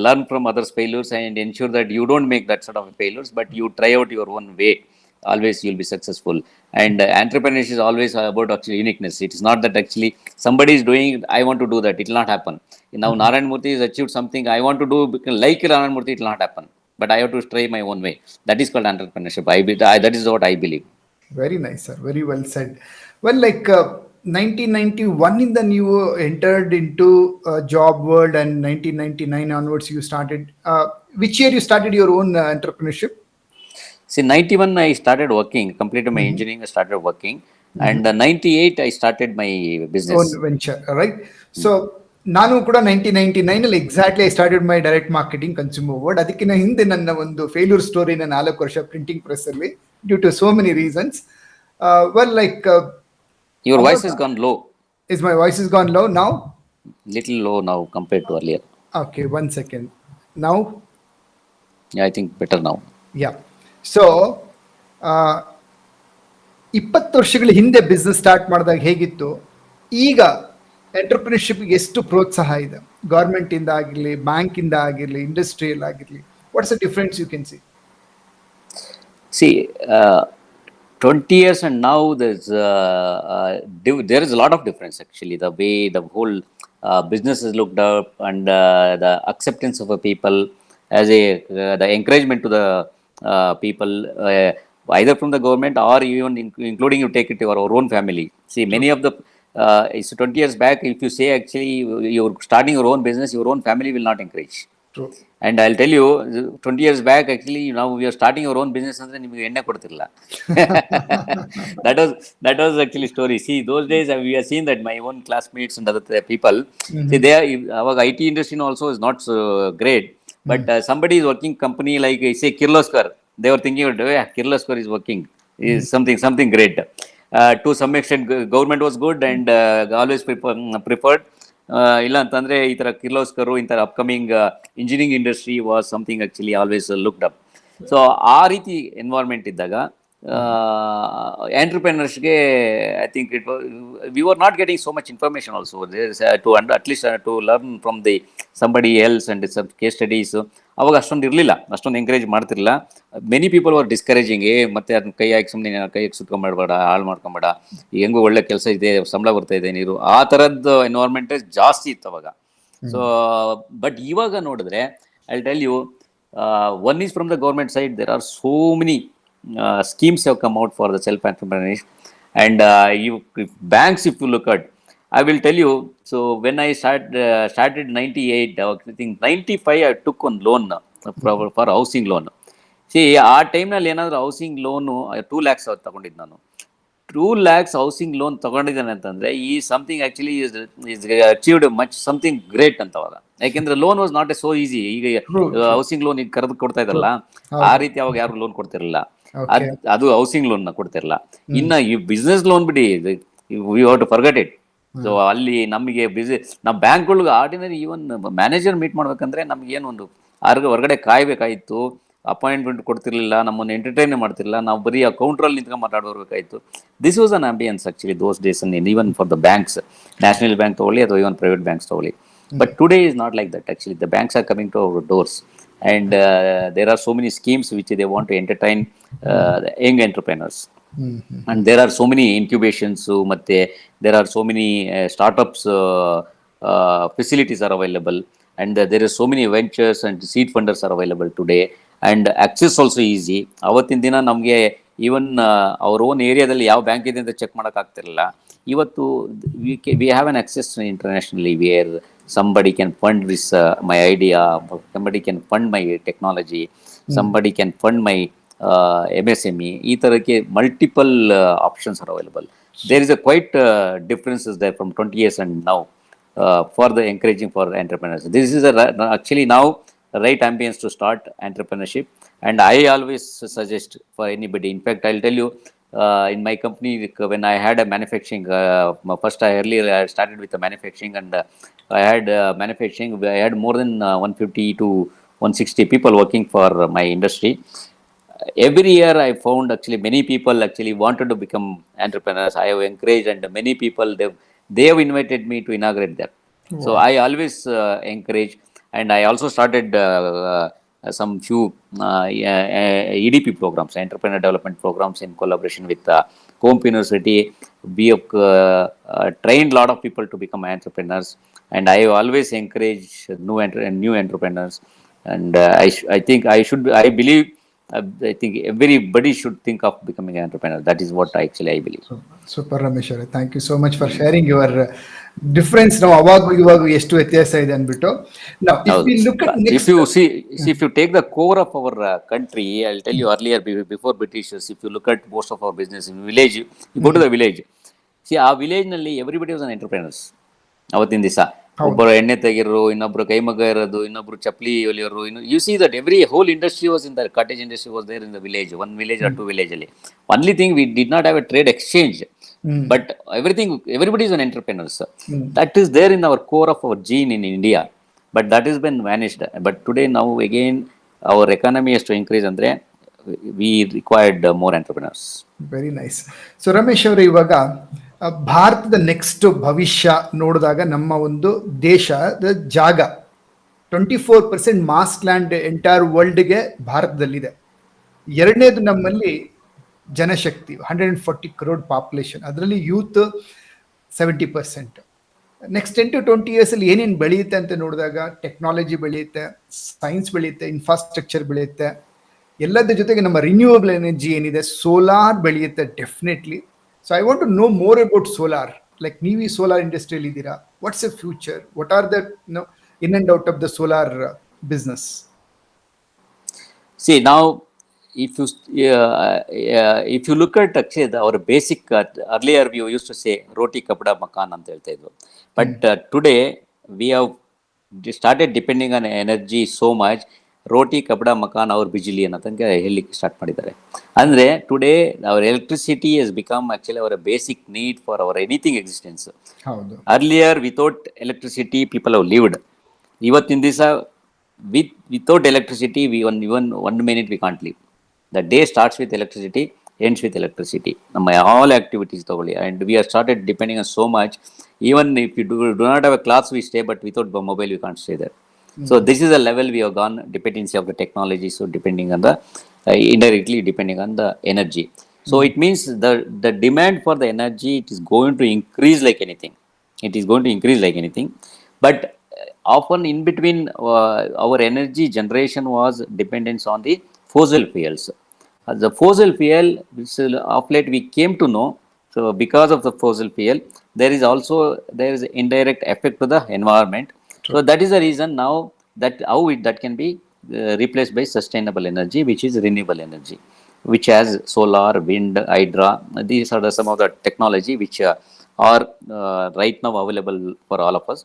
learn from others' failures, and ensure that you don't make that sort of failures, but you try out your own way. Always you'll be successful. And entrepreneurship is always about actually uniqueness. It is not that actually somebody is doing, I want to do that. It will not happen. Now Narayan Murthy has achieved something, I want to do like Narayan Murthy, it will not happen. But I have to try my own way. That is called entrepreneurship. That is what I believe. Very nice, sir. Very well said. Well, like 1991 in the you entered into job world, and 1999 onwards you started. Which year you started your own entrepreneurship? See, 91 I started working, completed my engineering, I started working, and 98 I started my business. Own venture, right? So ನಾನು ಕೂಡ 1999 ಅಲ್ಲಿ exactly I started my direct marketing consumer world. ಅದಕ್ಕಿಂತ ಹಿಂದೆ ನನ್ನ ಒಂದು failure ಸ್ಟೋರಿನ 4 ವರ್ಷ printing press ಅಲ್ಲಿ due to so many reasons. Well like your voice has gone low. Is my voice is gone low now? Little low now compared to earlier. Okay, 1 second. Now? Yeah, I think better now. Yeah. So 20 ವರ್ಷಗಳ ಹಿಂದೆ business start ಮಾಡಿದಾಗ ಹೇಗಿತ್ತು, ಈಗ ಎಂಟರ್ಪ್ರಿನರ್ಶಿಪ್ಗೆ ಎಷ್ಟು ಪ್ರೋತ್ಸಾಹ ಇದೆ, government ಇಂದ ಆಗಿರಲಿ, ಬ್ಯಾಂಕ್ ಇಂದ ಆಗಿರಲಿ, ಇಂಡಸ್ಟ್ರಿಯಲ್ ಆಗಿರಲಿ. What's the difference you can see? 20 years and now there is a lot of difference actually. The way the whole business is looked up, and the acceptance of a people as the encouragement to the people, either from the government or even including you take it to your own family. See, many of the it's 20 years back, if you say actually you're starting your own business, your own family will not encourage. True. And I'll tell you, 20 years back, actually, now we are starting our own business ಅಂದ್ರೆ ನಿಮಗೆ ಎಣ್ಣೆ ಕೊಡ್ತಿರಲಿಲ್ಲ. that was actually story. See, those days we have seen that my own classmates and other people, see, they are, our IT industry also is not so great, but somebody is working company like say Kirloskar, they were thinking, yeah, Kirloskar is working, is something great. To some extent, government was good and always preferred. ಇಲ್ಲ ಅಂತಂದ್ರೆ ಈ ತರ ಕಿರ್ಲೋಸ್ಕರು ಇಂಥ upcoming engineering industry was something actually always looked up. So ಆ ರೀತಿ environment ಇದ್ದಾಗ ಎಂಟರ್ಪ್ರೆನರ್ಸ್ಗೆ I think we are not getting so much information also to at least to learn from the somebody else and some case studies. ಅವಾಗ ಅಷ್ಟೊಂದು ಇರಲಿಲ್ಲ, ಅಷ್ಟೊಂದು encourage ಮಾಡ್ತಿರಲಿಲ್ಲ. Many people are discouraging, ಮತ್ತೆ ಅದನ್ನ ಕೈ ಹಾಕಿ ಸುಮ್ಮನೆ ಕೈ ಹಾಕಿ ಸುತ್ಕೊಂಡ್ಬೇಡ, ಹಾಳು ಮಾಡ್ಕೊಂಬೇಡ, ಹೆಂಗು ಒಳ್ಳೆ ಕೆಲಸ ಇದೆ, ಸಂಬಳ ಬರ್ತಾ ಇದೆ, ನೀರು ಆ ಥರದ್ದು ಎನ್ವೈರ್ಮೆಂಟ್ ಜಾಸ್ತಿ ಇತ್ತು ಅವಾಗ. ಸೊ ಬಟ್ ಇವಾಗ ನೋಡಿದ್ರೆ I tell you, one is from the government side, there are so many schemes have come out for the self entrepreneurs, and banks, if you look at, I will tell you. So when I started 98, I think 95 I took one loan for housing loan. See, ಆ ಟೈಮ್ನಲ್ಲಿ ಏನಾದರೂ housing loan 2 lakhs ತಗೊಂಡಿದ್ದು ನಾನು. 2 lakhs housing loan ತಗೊಂಡಿದ್ದೇನೆ ಅಂತಂದ್ರೆ ಈ something actually is achieved much something great ಅಂತ ಅವಾಗ. ಯಾಕೆಂದ್ರೆ loan was not A so easy. ಈಗ ಹೌಸಿಂಗ್ ಲೋನ್ ಈಗ ಕರೆದು ಕೊಡ್ತಾ ಇದ್ರಲ್ಲ, ಆ ರೀತಿ ಅವಾಗ ಯಾರು ಲೋನ್ ಕೊಡ್ತಿರಲಿಲ್ಲ. ಅದು ಹೌಸಿಂಗ್ ಲೋನ್ ಕೊಡ್ತಿರಲ್ಲ. ಇನ್ನ ಈ ಬಿಸ್ನೆಸ್ ಲೋನ್ ಬಿಡಿ, we have to forget it. So ಅಲ್ಲಿ ನಮಗೆ ನಾವು ಬ್ಯಾಂಕ್ಗಳಿಗೆ ಆರ್ಡಿನರಿ ಈವನ್ ಮ್ಯಾನೇಜರ್ ಮೀಟ್ ಮಾಡ್ಬೇಕಂದ್ರೆ ನಮ್ಗೆ ಏನು ಒಂದು ಹೊರಗಡೆ ಕಾಯ್ಬೇಕಾಯ್ತು, ಅಪಾಯಿಂಟ್ಮೆಂಟ್ ಕೊಡ್ತಿರ್ಲಿಲ್ಲ, ನಮ್ಮನ್ನು ಎಂಟರ್ಟೈನ್ ಮಾಡ್ತಿರ್ಲಿಲ್ಲ, ನಾವು ಬರೀ ಆ ಕೌಂಟ್ರಲ್ಲಿ ನಿಂತ್ಕೊಂಡು ಮಾತಾಡೋರ್ಬೇಕಾಯ್ತು. This was an ambience actually those days, even for the banks, national bank ತಗೊಳ್ಳಿ ಅಥವಾ ಇವನ್ ಪ್ರೈವೇಟ್ ಬ್ಯಾಂಕ್ಸ್ ತಗೊಳ್ಳಿ. But today is not like that actually. The banks are coming to our doors, and there are so many schemes which they want to entertain the young entrepreneurs. And there are so many incubations, matte there are so many startups facilities are available, and there are so many ventures and seed funders are available today, and access also easy. ಅವತ್ತಿನ ದಿನ ನಮಗೆ even ಅವ್ರ own ಏರಿಯಾದಲ್ಲಿ ಯಾವ bank ಇದೆ ಅಂತ check ಮಾಡೋಕ್ಕಾಗ್ತಿರಲಿಲ್ಲ. ಇವತ್ತು we have an access internationally where somebody can fund this my idea, somebody can fund my technology, somebody can fund my MSME. ಈ ತರಕ್ಕೆ multiple options are available. There is a quite differences there from 20 years and now for the encouraging for entrepreneurs. This is actually now right ambience to start entrepreneurship, and I always suggest for anybody. In fact, I'll tell you, in my company, when I had a manufacturing, first I started with the manufacturing, and I had manufacturing. I had more than 150 to 160 people working for my industry. Every year I found actually many people actually wanted to become entrepreneurs. I have encouraged, and many people they have invited me to inaugurate that. Wow. So I always encourage, and I also started some few EDP programs, entrepreneur development programs, in collaboration with Home University. We have trained a lot of people to become entrepreneurs, and I always encourage new entrepreneurs. And I believe everybody should think of becoming an entrepreneur. That is what I believe. Super, Ramesh. Thank you so much for sharing your difference. Now, ಇವಾಗ ಎಷ್ಟು ವ್ಯತ್ಯಾಸ ಇದೆ ಅಂದ್ಬಿಟ್ಟು. Now, if we look at next, if you take the core of our country, I'll tell you earlier, before Britishers, if you look at most of our business in village, you go to the village. See, ಆ village ನಲ್ಲಿ everybody was an entrepreneurs. ಅವತ್ತಿನ ದಿವಸ ಒಬ್ಬರು ಎಣ್ಣೆ ತೆಗಿರೋರು, ಇನ್ನೊಬ್ರು ಕೈಮಗ್ಗ ಇರೋದು, ಇನ್ನೊಬ್ರು ಚಪ್ಪಲಿ ಹೊಲಿಯೋರು. You see that whole industry was in the cottage industry was there in the village, one village or two village ಅಲ್ಲಿ. Only thing, we did not have a trade exchange, but everybody is an entrepreneurs. That is there in our core of our gene in India, but that has been vanished. But today, now again, our economy has to increase, andre we required more entrepreneurs. Very nice. So Ramesh ಅವರೇ, ಇವಾಗ ಭಾರತದ next ಭವಿಷ್ಯ ನೋಡಿದಾಗ ನಮ್ಮ ಒಂದು ದೇಶದ ಜಾಗ 24% mass land entire ವರ್ಲ್ಡ್ಗೆ ಭಾರತದಲ್ಲಿದೆ. ಎರಡನೇದು, ನಮ್ಮಲ್ಲಿ ಜನಶಕ್ತಿ 140 crore ಪಾಪ್ಯುಲೇಷನ್, ಅದರಲ್ಲಿ ಯೂತ್ 70%. ನೆಕ್ಸ್ಟ್ 10 to 20 years ಅಲ್ಲಿ ಏನೇನು ಬೆಳೆಯುತ್ತೆ ಅಂತ ನೋಡಿದಾಗ ಟೆಕ್ನಾಲಜಿ ಬೆಳೆಯುತ್ತೆ, ಸೈನ್ಸ್ ಬೆಳೆಯುತ್ತೆ, ಇನ್ಫ್ರಾಸ್ಟ್ರಕ್ಚರ್ ಬೆಳೆಯುತ್ತೆ, ಎಲ್ಲದ್ರ ಜೊತೆಗೆ ನಮ್ಮ ರಿನ್ಯೂವಬಲ್ ಎನರ್ಜಿ ಏನಿದೆ ಸೋಲಾರ್ ಬೆಳೆಯುತ್ತೆ definitely. So I want to know more about solar. Like ನೀವು ಈ ಸೋಲಾರ್ ಇಂಡಸ್ಟ್ರಿಯಲ್ಲಿ ಇದ್ದೀರಾ, what's a future, what are the in and out of the solar business? See now, if you look at actually our basic earlier we used to say roti kapda makan ಅಂತ ಹೇಳ್ತಾ ಇದ್ವು, but today we have started depending on energy so much. ರೋಟಿ ಕಪಡ ಮಕಾನ್ ಅವ್ರ ಬಿಜಿಲಿ ಅನ್ನೋದಂಗೆ ಹೇಳಲಿಕ್ಕೆ start ಮಾಡಿದ್ದಾರೆ. ಅಂದರೆ today our electricity has become actually our basic need for our anything existence. Earlier without electricity people have lived. ಇವತ್ತಿನ ದಿವಸ without electricity even 1 minute we can't live. The day starts with electricity, ends with electricity. Namma all activities togoli, and we have started depending on so much. Even if you do not have a class we stay, but without mobile we can't stay there. So this is a level we have gone, dependency of the technology, so depending on the indirectly depending on the energy. So it means the demand for the energy, it is going to increase like anything. It is going to increase like anything, but often in between our energy generation was dependence on the fossil fuels. The fossil fuel, which of late we came to know, so because of the fossil fuel there is indirect effect to the environment. True. So that is the reason now that how that can be replaced by sustainable energy, which is renewable energy, which has solar, wind, hydra. These are some of the technology which are right now available for all of us,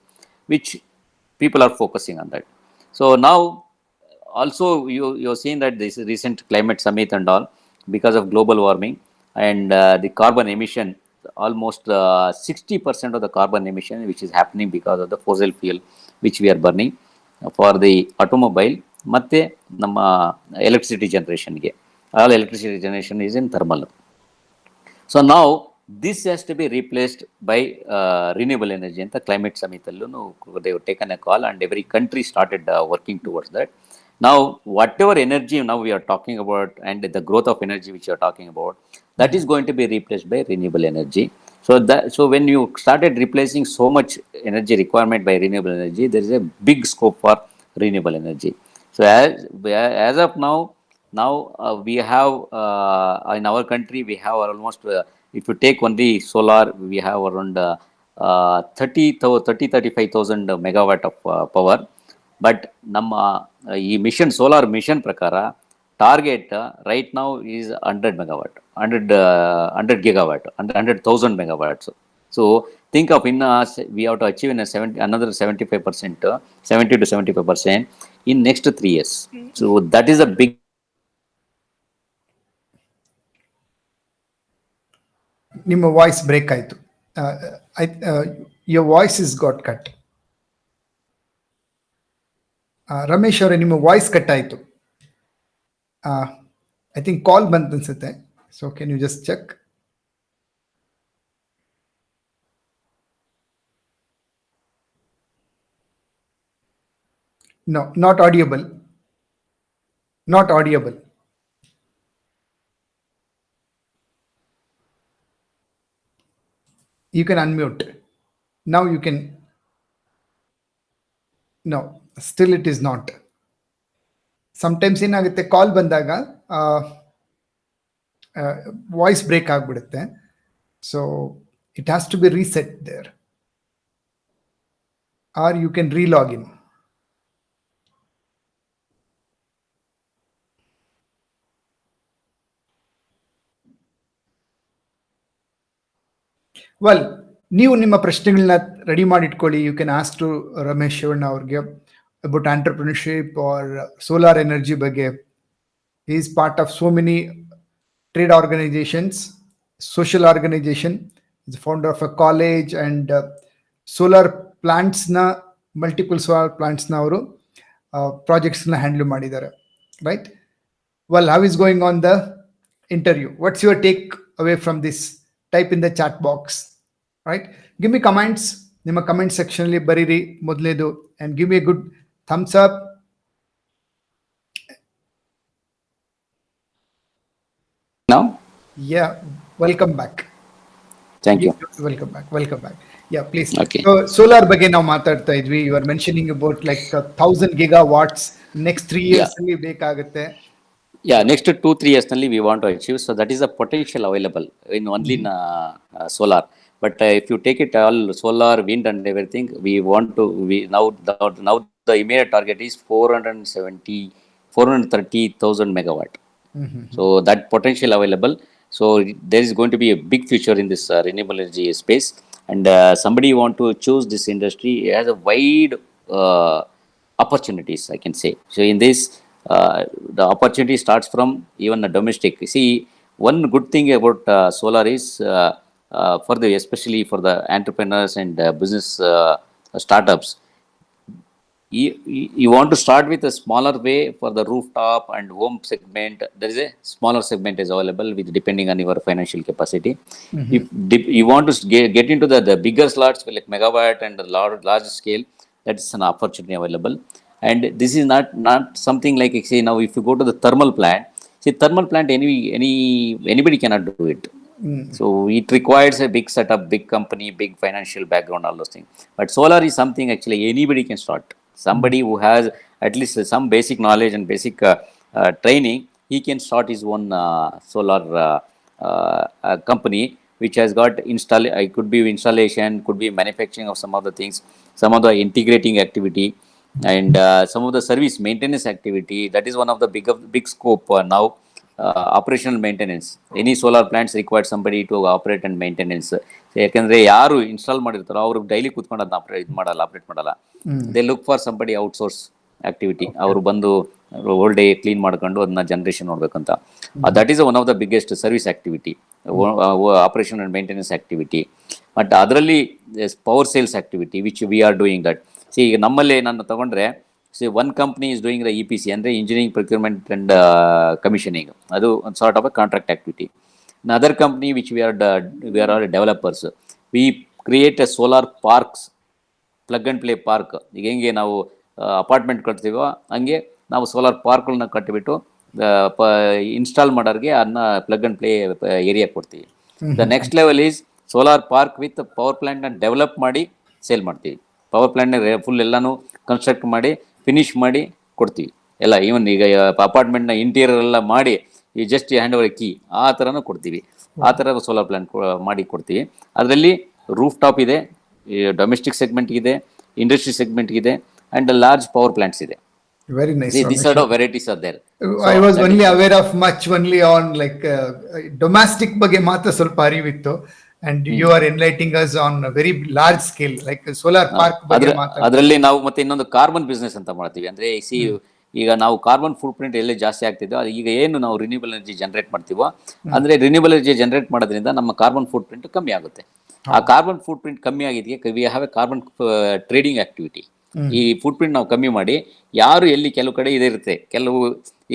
which people are focusing on that. So now also you're seeing that this recent climate summit and all, because of global warming and the carbon emission, almost 60% of the carbon emission which is happening because of the fossil fuel which we are burning for the automobile ಮತ್ತೆ ನಮ್ಮ electricity generation ಗೆ. All electricity generation is in thermal. So now this has to be replaced by renewable energy. And the climate summit allu they have taken a call, and every country started working towards that. Now whatever energy now we are talking about, and the growth of energy which you are talking about, that is going to be replaced by renewable energy. So when you started replacing so much energy requirement by renewable energy, there is a big scope for renewable energy. So as of now we have in our country we have almost if you take only solar, we have around 35,000 megawatt of power. But ನಮ್ಮ ಈ mission solar mission ಪ್ರಕಾರ target right now is 100 megawatt, 100 gigawatt, 100,000 megawatts. So think of we have to achieve in another 75%, 70 to 75% in next 3 years. So that is a big. ನಿಮ್ಮ voice break ಆಯಿತು. Your voice is got cut. Ramesh ಅವರೇ, ನಿಮ್ಮ voice cut ಆಯಿತು. I think call ಬಂತು ಅನ್ಸುತ್ತೆ. So can you just check? No, not audible. Not audible. You can unmute. Now you can. No, still it is not. Sometimes ಏನಾಗುತ್ತೆ, call ಬಂದಾಗ voice break ಆಗಿಬಿಡುತ್ತೆ. So it has to be reset there, or you can relog in. Well, ನೀವು ನಿಮ್ಮ ಪ್ರಶ್ನೆಗಳನ್ನ ready ಮಾಡಿಟ್ಕೊಳ್ಳಿ. You can ask to Ramesh Shivanna ಅವ್ರಿಗೆ about entrepreneurship or solar energy ಬಗ್ಗೆ. He is part of so many trade organizations, social organization. He is the founder of a college and solar plants na multiple solar plants na ಅವರು projects na handle ಮಾಡಿದ್ದಾರೆ, right? Well, how is going on the interview? What's your take away from this? Type in the chat box, right? Give me comments. ನಿಮ್ಮ comment section ಅಲ್ಲಿ ಬರೀರಿ ಮೊದಲೇದು, and give me a good thumbs up. Now Yeah, welcome back. Thank you. Welcome back. Welcome back. Yeah, please. Okay. So solar ಬಗ್ಗೆ ನಾವು ಮಾತಾಡ್ತಾ ಇದ್ವಿ. You are mentioning about like 1000 gigawatts next 3 years Yeah. ಅಲ್ಲಿ ಬೇಕಾಗುತ್ತೆ. Yeah, next 2-3 years only we want to achieve. So that is the potential available in only in solar. But if you take it all solar, wind, and everything, we want to. We now the immediate target is 430,000 megawatt. So that potential available. So there is going to be a big future in this renewable energy space, and somebody want to choose this industry has a wide opportunities, I can say. So in this, the opportunity starts from even the domestic. See, one good thing about solar is for the especially for the entrepreneurs and business startups. You want to start with a smaller way for the rooftop and home segment. There is a smaller segment is available with depending on your financial capacity. If you want to get into the bigger slots like megawatt and the large scale, that is an opportunity available. And this is not something like, say, now if you go to the thermal plant, see, thermal plant anybody cannot do it. So it requires a big setup, big company, big financial background, all those things. But solar is something actually anybody can start. Somebody who has at least some basic knowledge and basic training, he can start his own solar company, which has got it could be installation, could be manufacturing of some of the things, some of the integrating activity, and some of the service maintenance activity. That is one of the big scope now. Operational maintenance. Any solar plants require somebody to operate and maintenance. ಯಾಕಂದ್ರೆ ಯಾರು install ಮಾಡಿರ್ತಾರೋ ಅವರು daily ಕೂತ್ಕೊಂಡು ಅದನ್ನ operate ಮಾಡಲ್ಲ. They look for somebody outsource activity. ಅವರು ಬಂದು whole day clean ಮಾಡ್ಕೊಂಡು ಅದನ್ನ ಜನರೇಷನ್ ನೋಡ್ಬೇಕಂತ. That is one of the biggest service activity, operation and maintenance activity. But ಅದರಲ್ಲಿ power sales activity which we are doing that. See ಈಗ ನಮ್ಮಲ್ಲಿ ನಾನು ತಗೊಂಡ್ರೆ, see, one company is doing the EPC, and engineering, procurement, and commissioning. Adu one sort of a contract activity. Another company which we are all developers. We create a solar parks, plug and play park. ಈಗ ಹೆಂಗೆ ನಾವು apartment ಕಟ್ತೀವೋ ಹಂಗೆ ನಾವು solar ಪಾರ್ಕ್ಗಳನ್ನ ಕಟ್ಟಿಬಿಟ್ಟು install ಮಾಡೋರಿಗೆ ಅದನ್ನ plug and play area ಕೊಡ್ತೀವಿ. The next level is solar park with power ಪ್ಲಾಂಟ್ನ develop ಮಾಡಿ ಸೇಲ್ ಮಾಡ್ತೀವಿ. ಪವರ್ ಪ್ಲಾಂಟ್ನ ಫುಲ್ ಎಲ್ಲಾನು ಕನ್ಸ್ಟ್ರಕ್ಟ್ ಮಾಡಿ ಫಿನಿಶ್ ಮಾಡಿ ಕೊಡ್ತೀವಿ ಎಲ್ಲ. ಈವನ್ ಈಗ ಅಪಾರ್ಟ್ಮೆಂಟ್ನ ಇಂಟೀರಿಯರ್ ಎಲ್ಲ ಮಾಡಿ ಈ ಜಸ್ಟ್ ಹ್ಯಾಂಡ್ ಓವರ್ ಕೀ ಆ ಥರನೂ ಕೊಡ್ತೀವಿ. ಆ ಥರ ಸೋಲಾರ್ ಪ್ಲಾಂಟ್ ಮಾಡಿ ಕೊಡ್ತೀವಿ. ಅದರಲ್ಲಿ ರೂಫ್ ಟಾಪ್ ಇದೆ, ಡೊಮೆಸ್ಟಿಕ್ ಸೆಗ್ಮೆಂಟ್ ಇದೆ, ಇಂಡಸ್ಟ್ರಿ ಸೆಗ್ಮೆಂಟ್ ಇದೆ, ಆ್ಯಂಡ್ ಲಾರ್ಜ್ ಪವರ್ ಪ್ಲಾಂಟ್ಸ್ ಇದೆ. Very nice. These sort of varieties are there. I was only aware of much only on like domestic ಬಗ್ಗೆ ಮಾತ್ರ ಸ್ವಲ್ಪ ಅರಿವಿತ್ತು, and you are enlightening us on a very large scale like solar park ಬಗ್ಗೆ ಮಾತಾಡ್ತೀವಿ. ಅದರಲ್ಲಿ ನಾವು ಮತ್ತೆ ಇನ್ನೊಂದು carbon business ಅಂತ ಮಾಡ್ತೀವಿ. ಅಂದ್ರೆ ಈಗ ನಾವು ಕಾರ್ಬನ್ ಫುಟ್ ಪ್ರಿಂಟ್ ಎಲ್ಲಿ ಜಾಸ್ತಿ ಆಗ್ತಿದ್ದೋ, ಈಗ ಏನು ನಾವು ರಿನ್ಯೂಬಲ್ ಎನರ್ಜಿ ಜನರೇಟ್ ಮಾಡ್ತೀವೋ, ಅಂದ್ರೆ ರಿನ್ಯೂಬಲ್ ಎನರ್ಜಿ ಜನರೇಟ್ ಮಾಡೋದ್ರಿಂದ ನಮ್ಮ ಕಾರ್ಬನ್ ಫುಟ್ ಪ್ರಿಂಟ್ ಕಮ್ಮಿ ಆಗುತ್ತೆ. ಆ ಕಾರ್ಬನ್ ಫುಟ್ ಪ್ರಿಂಟ್ ಕಮ್ಮಿ ಆಗಿದ್ದಕ್ಕೆ we have A carbon trading activity. ಈ ಫುಟ್ ಪ್ರಿಂಟ್ ನಾವು ಕಮ್ಮಿ ಮಾಡಿ, ಯಾರು ಎಲ್ಲಿ ಕೆಲವು ಕಡೆ ಇದೆ ಇರುತ್ತೆ, ಕೆಲವು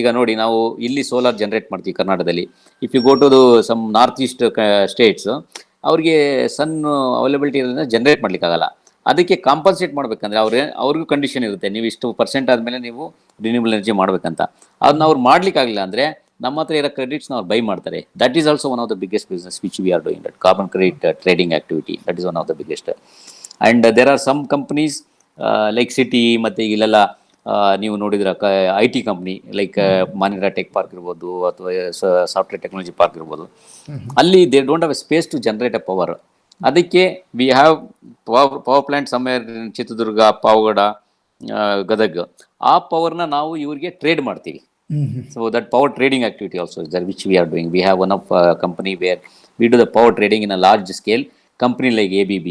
ಈಗ ನೋಡಿ ನಾವು ಇಲ್ಲಿ ಸೋಲಾರ್ ಜನರೇಟ್ ಮಾಡ್ತೀವಿ ಕರ್ನಾಟಕದಲ್ಲಿ. If you go to some north east states, ಅವ್ರಿಗೆ ಸನ್ ಅವೈಲಬಿಲಿಟಿ ಇರೋದ್ರಿಂದ ಜನರೇಟ್ ಮಾಡ್ಲಿಕ್ಕಾಗಲ್ಲ. ಅದಕ್ಕೆ ಕಾಂಪನ್ಸೇಟ್ ಮಾಡ್ಬೇಕಂದ್ರೆ ಅವ್ರಿಗೂ ಕಂಡೀಷನ್ ಇರುತ್ತೆ, ನೀವು ಇಷ್ಟು ಪರ್ಸೆಂಟ್ ಆದಮೇಲೆ ನೀವು ರಿನ್ಯೂಬಲ್ ಎನರ್ಜಿ ಮಾಡ್ಬೇಕಂತ. ಅದನ್ನ ಅವ್ರು ಮಾಡ್ಲಿಕ್ಕಾಗಲಿಲ್ಲ ಅಂದರೆ ನಮ್ಮ ಹತ್ರ ಇರೋ ಕ್ರೆಡಿಟ್ಸ್ನ ಅವ್ರು ಬೈ ಮಾಡ್ತಾರೆ. That is also one of the biggest business which we are doing, that carbon credit trading activity. That is one of the biggest. And there are some companies like city, ಮತ್ತು ಇಲ್ಲೆಲ್ಲ ನೀವು ನೋಡಿದ್ರೆ IT company like Mahindra tech park ಇರ್ಬೋದು, ಅಥವಾ software technology park ಇರ್ಬೋದು. ಅಲ್ಲಿ they don't have a space to generate a power. ಅದಕ್ಕೆ we have power plant somewhere Chitradurga, Pavagada, Gadag. ಆ ಪವರ್ನ ನಾವು ಇವ್ರಿಗೆ ಟ್ರೇಡ್ ಮಾಡ್ತೀವಿ. So that power trading activity also is there which we are doing. We have one of company where we do the power trading in a large scale. Company like ABB,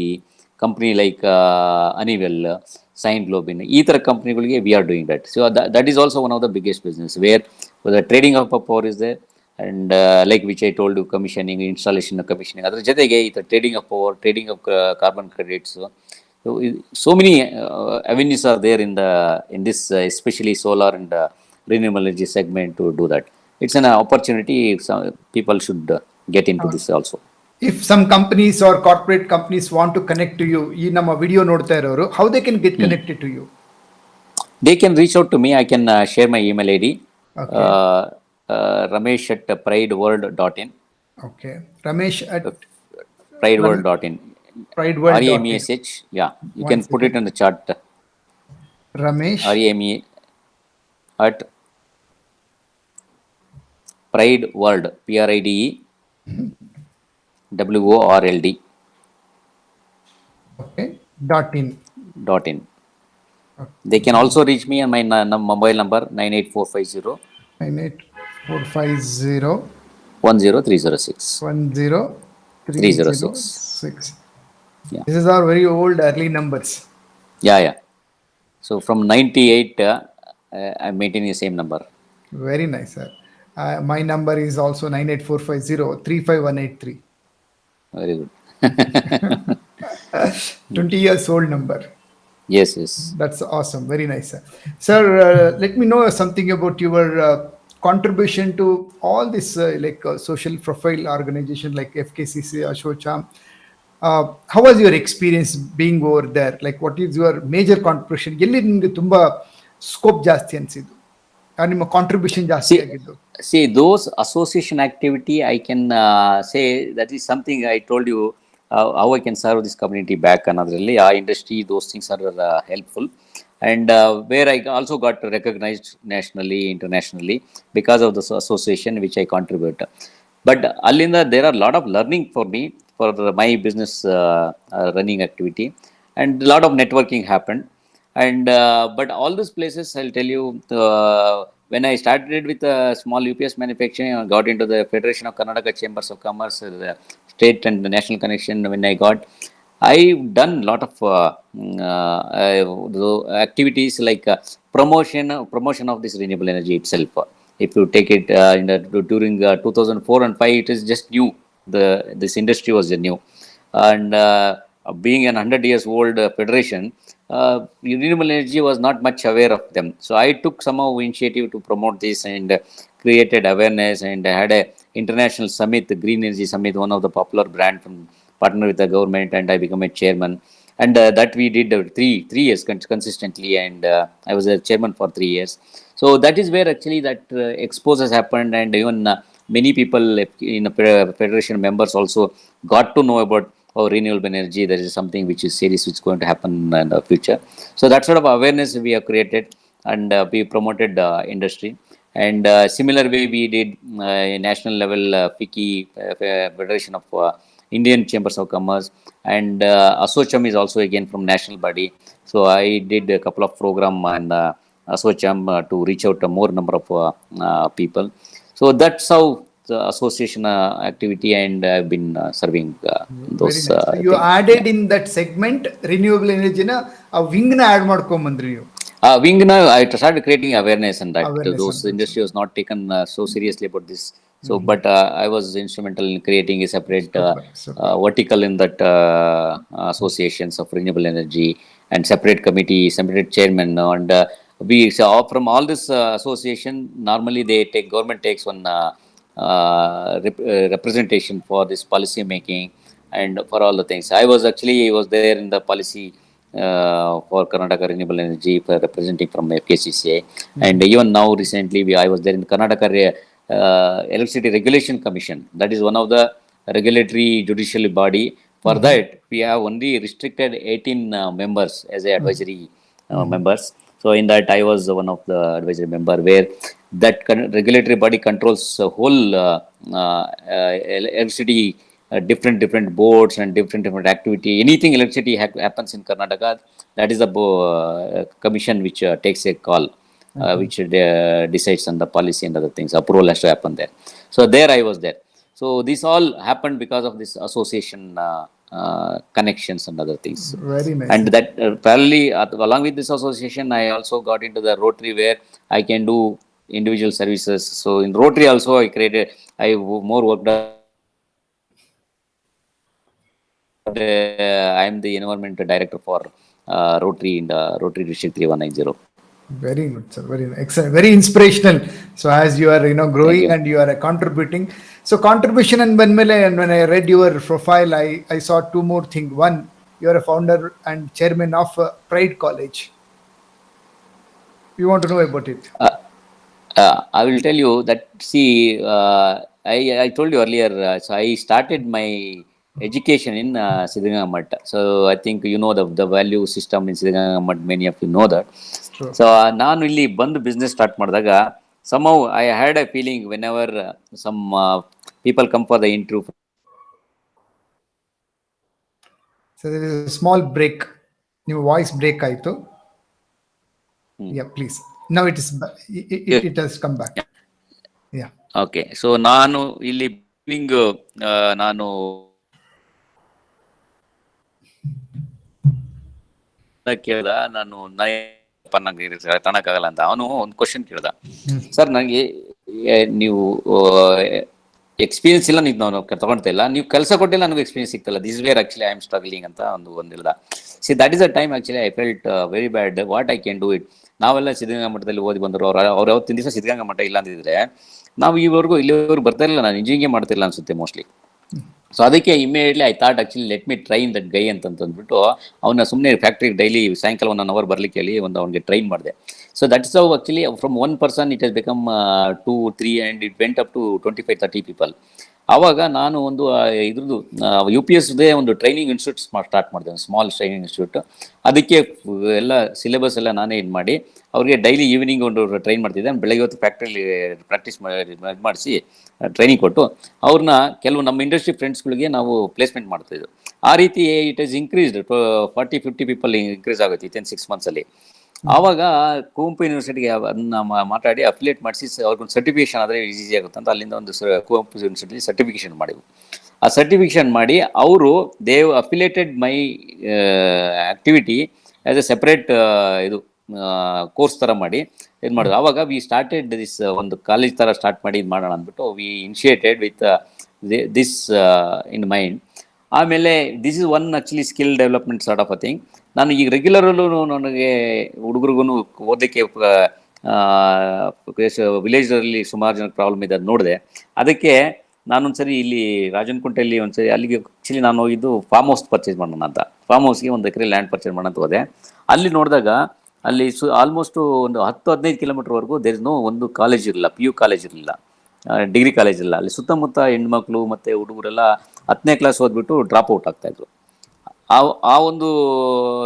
company like Honeywell, Saint Gobain, ಈ ಥರ ಕಂಪ್ನಿಗಳಿಗೆ we are doing that. So that is also one of the biggest business where the trading of power is there. And like which I told you, commissioning, installation, commissioning. ಅದರ ಜೊತೆಗೆ ಈ trading of power, trading of carbon credits. So many avenues are there in this especially solar and renewable energy segment to do that. It's an opportunity. People should get into this also. If some companies or corporate companies want to connect to you, ಈ ನಮ್ಮ video ನೋಡ್ತಾ ಇರೋರು, how they can get connected to you? They can reach out to me. I can share my email ID. Okay. Ramesh@prideworld.in. Okay. Ramesh at prideworld.in. prideworld.in. RAMESH. Yeah, you One can put it second. in the chat. Ramesh. RAME at Pride World, PRIDEWORLD Okay. .in. .in. Okay. They can also reach me on my mobile number 98450 98450 10306. 10306. Yeah, This is our very old early numbers. yeah. So from 98, I'm maintaining the same number. Very nice, sir. My number is also 98450 35183. Very good. 20 years old number. Yes. That's awesome. Very nice, sir. Sir, let me know something about your contribution to all this social profile organization like FKCC, Ashocham. How was your experience being over there? Like, what is your major contribution? ಎಲ್ಲಿ ನಿಮ್ಗೆ ತುಂಬಾ scope ಜಾಸ್ತಿ ಅನ್ಸಿದ್ದು? ನಿಮ್ಮ contribution ಜಾಸ್ತಿ ಆಗಿದ್ದು? See, those association activity, I can say that is something I told you how I can serve this community back. Another our industry, those things are helpful, and where I also got recognized nationally, internationally because of this association which I contribute. But Alinda, there are a lot of learning for me for my business running activity, and a lot of networking happened. And but all these places, I'll tell you, when I started with small UPS manufacturing, I got into the Federation of Kannada Chambers of Commerce, the state and the national connection. When I got, I've done a lot of activities like promotion of this renewable energy itself. If you take it during 2004 and 5, it is just new. This industry was new, and being an 100 years old federation, renewable energy was not much aware of them. So I took somehow initiative to promote this and created awareness, and had a international summit, the Green Energy Summit, one of the popular brand from partner with the government, and I become a chairman. And that we did three years consistently, and I was a chairman for 3 years. So that is where actually that exposes happened, and even many people in the federation members also got to know about renewable energy. There is something which is serious, which is going to happen in the future. So that sort of awareness we have created, and we promoted industry. And similar way we did national level FICCI, Federation of Indian Chambers of Commerce, and ASSOCHAM is also again from national body. So I did a couple of program and ASSOCHAM to reach out to more number of people. So that's how the association activity, and I've been serving those Very nice. So you things. added in that segment renewable energy na a wing na add ಮಾಡ್ಕೊಂಡ್ಬಂದ್ರಿ ನೀವು. Wing now, I started creating awareness, and that Awareness those on that. industry was not taken so seriously about this. So, but I was instrumental in creating a separate Super. vertical in that associations of renewable energy, and separate committee, separate chairman, and we so from all this association. Normally, they take government takes one representation for this policy making and for all the things. I was there in the policy for Karnataka renewable energy, for representing from FKCCI, and even now recently I was there in the Karnataka Electricity Regulation Commission. That is one of the regulatory judicial body. For that, we have only restricted 18 members as a advisory members. So in that, I was one of the advisory member, where that regulatory body controls whole electricity, different boards and different activity. Anything electricity happens in Karnataka, that is the commission which takes a call, which decides on the policy and other things. Approval has to happen there. So there I was there. So this all happened because of this association connections and other things. Very nice. And that parallelly, along with this association, I also got into the Rotary, where I can do individual services. So in Rotary also, I more worked. I am the environment director for Rotary in the Rotary District 3190. Very good, sir. Very excellent. Very inspirational. So as you are, growing and you are contributing. So contribution and when I read your profile, I saw two more things. One, you are a founder and chairman of Pride College. You want to know about it? I will tell you that, see, I told you earlier, so I started my education in Siddhaganga Math. So I think you know the value system in Siddhaganga Math. Many of you know that. True. So ನಾನು ಇಲ್ಲಿ ಬಂದು business start ಮಾಡಿದಾಗ somehow I had a feeling whenever some people come for the interview. So there is a small break. Your voice break ಆಯ್ತು. Yeah, please. Now it is it has come back. Yeah. Okay. So ನಾನು ಇಲ್ಲಿ ನಾನು ಕೇಳ್ದ, ನಾನು ತನಕಾಗಲ್ಲ ಅಂತ. ಅವನು ಒಂದು question ಕೇಳ್ದ, ಸರ್ ನನಗೆ ನೀವು ಎಕ್ಸ್ಪೀರಿಯನ್ಸ್ ಇಲ್ಲ, ನೀವು ನಾನು ತಗೊಳ್ತಾ ಇಲ್ಲ, ನೀವು ಕೆಲಸ ಕೊಟ್ಟಿಲ್ಲ, ನನಗೆ ಎಕ್ಸ್ಪೀರಿಯನ್ಸ್ ಸಿಗ್ತಲ್ಲ, this where actually I am struggling ಅಂತ ಒಂದು ಹೇಳ್ದ. See that is a time actually I felt very bad, what I can do it. ನಾವೆಲ್ಲ ಸಿದ್ಧಗಂಗಾ ಮಠದಲ್ಲಿ ಓದಿ ಬಂದರು, ಅವ್ರು ಯಾವತ್ತಿನ ದಿವಸ ಸಿದ್ಧಗಂಗಾ ಮಠ ಇಲ್ಲ ಅಂತಿದ್ರೆ ನಾವು ಇಲ್ಲಿವರೆಗೂ ಬರ್ತಾ ಇರಲಿಲ್ಲ, ನಾನು ಇಂಜಿನಿಯರಿಂಗ್ ಮಾಡ್ತಿರಲಿಲ್ಲ ಅನ್ಸುತ್ತೆ ಮೋಸ್ಟ್ಲಿ. ಸೊ ಅದಕ್ಕೆ immediately I thought actually let me train that ಗೈ ಅಂತಂದ್ಬಿಟ್ಟು ಅವನ್ನ ಸುಮ್ಮನೆ ಫ್ಯಾಕ್ಟ್ರಿಗೆ ಡೈಲಿ ಸಾಯಂಕಾಲ 1 hour ಬರ್ಲಿಕ್ಕೆ ಹೇಳಿ ಅವ್ನಿಗೆ ಟ್ರೈನ್ ಮಾಡಿದೆ. So that's how actually from 1 person it has become 2, 3 and it went up to 25-30 people. ಆವಾಗ ನಾನು ಒಂದು ಇದ್ರದ್ದು UPS ಒಂದು ಟ್ರೈನಿಂಗ್ ಇನ್ಸ್ಟಿಟ್ಯೂಟ್ ಸ್ಟಾರ್ಟ್ ಮಾಡಿದೆ, ಸ್ಮಾಲ್ ಟ್ರೈನಿಂಗ್ ಇನ್ಸ್ಟಿಟ್ಯೂಟ್. ಅದಕ್ಕೆ ಎಲ್ಲ ಸಿಲೆಬಸ್ ಎಲ್ಲ ನಾನೇ ಇದು ಮಾಡಿ ಅವ್ರಿಗೆ ಡೈಲಿ ಈವ್ನಿಂಗ್ ಒಂದು ಟ್ರೈನ್ ಮಾಡ್ತಿದ್ದೆ. ಬೆಳಗ್ಗೆ ಹೊತ್ತು ಫ್ಯಾಕ್ಟ್ರಿಲಿ ಪ್ರಾಕ್ಟೀಸ್ ಮಾಡಿಸಿ ಟ್ರೈನಿಂಗ್ ಕೊಟ್ಟು ಅವ್ರನ್ನ ಕೆಲವು ನಮ್ಮ ಇಂಡಸ್ಟ್ರಿ ಫ್ರೆಂಡ್ಸ್ಗಳಿಗೆ ನಾವು ಪ್ಲೇಸ್ಮೆಂಟ್ ಮಾಡ್ತಾಯಿದ್ವು. ಆ ರೀತಿ it is increased 40-50 people increase ಆಗುತ್ತೆ ವಿತಿನ್ 6 months. ಆವಾಗ ಕುವೆಂಪು ಯೂನಿವರ್ಸಿಟಿಗೆ ಅದನ್ನ ಮಾತಾಡಿ ಅಫಿಲಿಯೇಟ್ ಮಾಡಿಸಿ ಅವ್ರಿಗೊಂದು ಸರ್ಟಿಫಿಕೇಶನ್ ಆದರೆ ಈಸಿ ಆಗುತ್ತೆ ಅಂತ ಅಲ್ಲಿಂದ ಒಂದು ಕುವೆಂಪು ಯೂನಿವರ್ಸಿಟಿ ಸರ್ಟಿಫಿಕೇಶನ್ ಮಾಡಿವು. ಆ ಸರ್ಟಿಫಿಕೇಶನ್ ಮಾಡಿ ಅವರು they've affiliated my activity as a separate ಇದು ಕೋರ್ಸ್ ಥರ ಮಾಡಿ ಇದು ಮಾಡೋದು. ಆವಾಗ ವಿ ಸ್ಟಾರ್ಟೆಡ್ ದಿಸ್ ಒಂದು ಕಾಲೇಜ್ ಥರ ಸ್ಟಾರ್ಟ್ ಮಾಡಿ ಇದು ಮಾಡೋಣ ಅಂದ್ಬಿಟ್ಟು we initiated with this in mind. ಆಮೇಲೆ this is one actually skill development sort of a thing. ನಾನು ಈಗ ರೆಗ್ಯುಲರಲ್ಲೂ ನನಗೆ ಹುಡುಗರಿಗೂ ಓದಲಿಕ್ಕೆ ವಿಲೇಜಲ್ಲಿ ಸುಮಾರು ಜನಕ್ಕೆ ಪ್ರಾಬ್ಲಮ್ ಇದೆ, ಅದು ನೋಡಿದೆ. ಅದಕ್ಕೆ ನಾನೊಂದ್ಸರಿ ಇಲ್ಲಿ ರಾಜನಕುಂಟೆಯಲ್ಲಿ ಒಂದ್ಸರಿ ಅಲ್ಲಿಗೆ ಆ್ಯಕ್ಚುಲಿ ನಾನು ಹೋಗಿದ್ದು ಫಾರ್ಮ್ ಹೌಸ್ ಪರ್ಚೇಸ್ ಮಾಡೋಣ ಅಂತ. ಫಾರ್ಮ್ ಹೌಸ್ಗೆ 1 ಎಕರೆ ಲ್ಯಾಂಡ್ ಪರ್ಚೇಸ್ ಮಾಡೋಣ ಅಂತ ಹೋದೆ. ಅಲ್ಲಿ ನೋಡಿದಾಗ ಅಲ್ಲಿ ಆಲ್ಮೋಸ್ಟು ಒಂದು 10-15 ಕಿಲೋಮೀಟರ್ವರೆಗೂ ದೇರ್ ಇಸ್ ನೋ ಒಂದು ಕಾಲೇಜ್ ಇರಲಿಲ್ಲ, PU ಕಾಲೇಜ್ ಇರಲಿಲ್ಲ, ಡಿಗ್ರಿ ಕಾಲೇಜ್ ಇಲ್ಲ. ಅಲ್ಲಿ ಸುತ್ತಮುತ್ತ ಹೆಣ್ಮಕ್ಳು ಮತ್ತು ಹುಡುಗರೆಲ್ಲ 10ನೇ ಕ್ಲಾಸ್ ಓದ್ಬಿಟ್ಟು ಡ್ರಾಪ್ ಔಟ್ ಆಗ್ತಾಯಿದ್ರು. ಆ ಒಂದು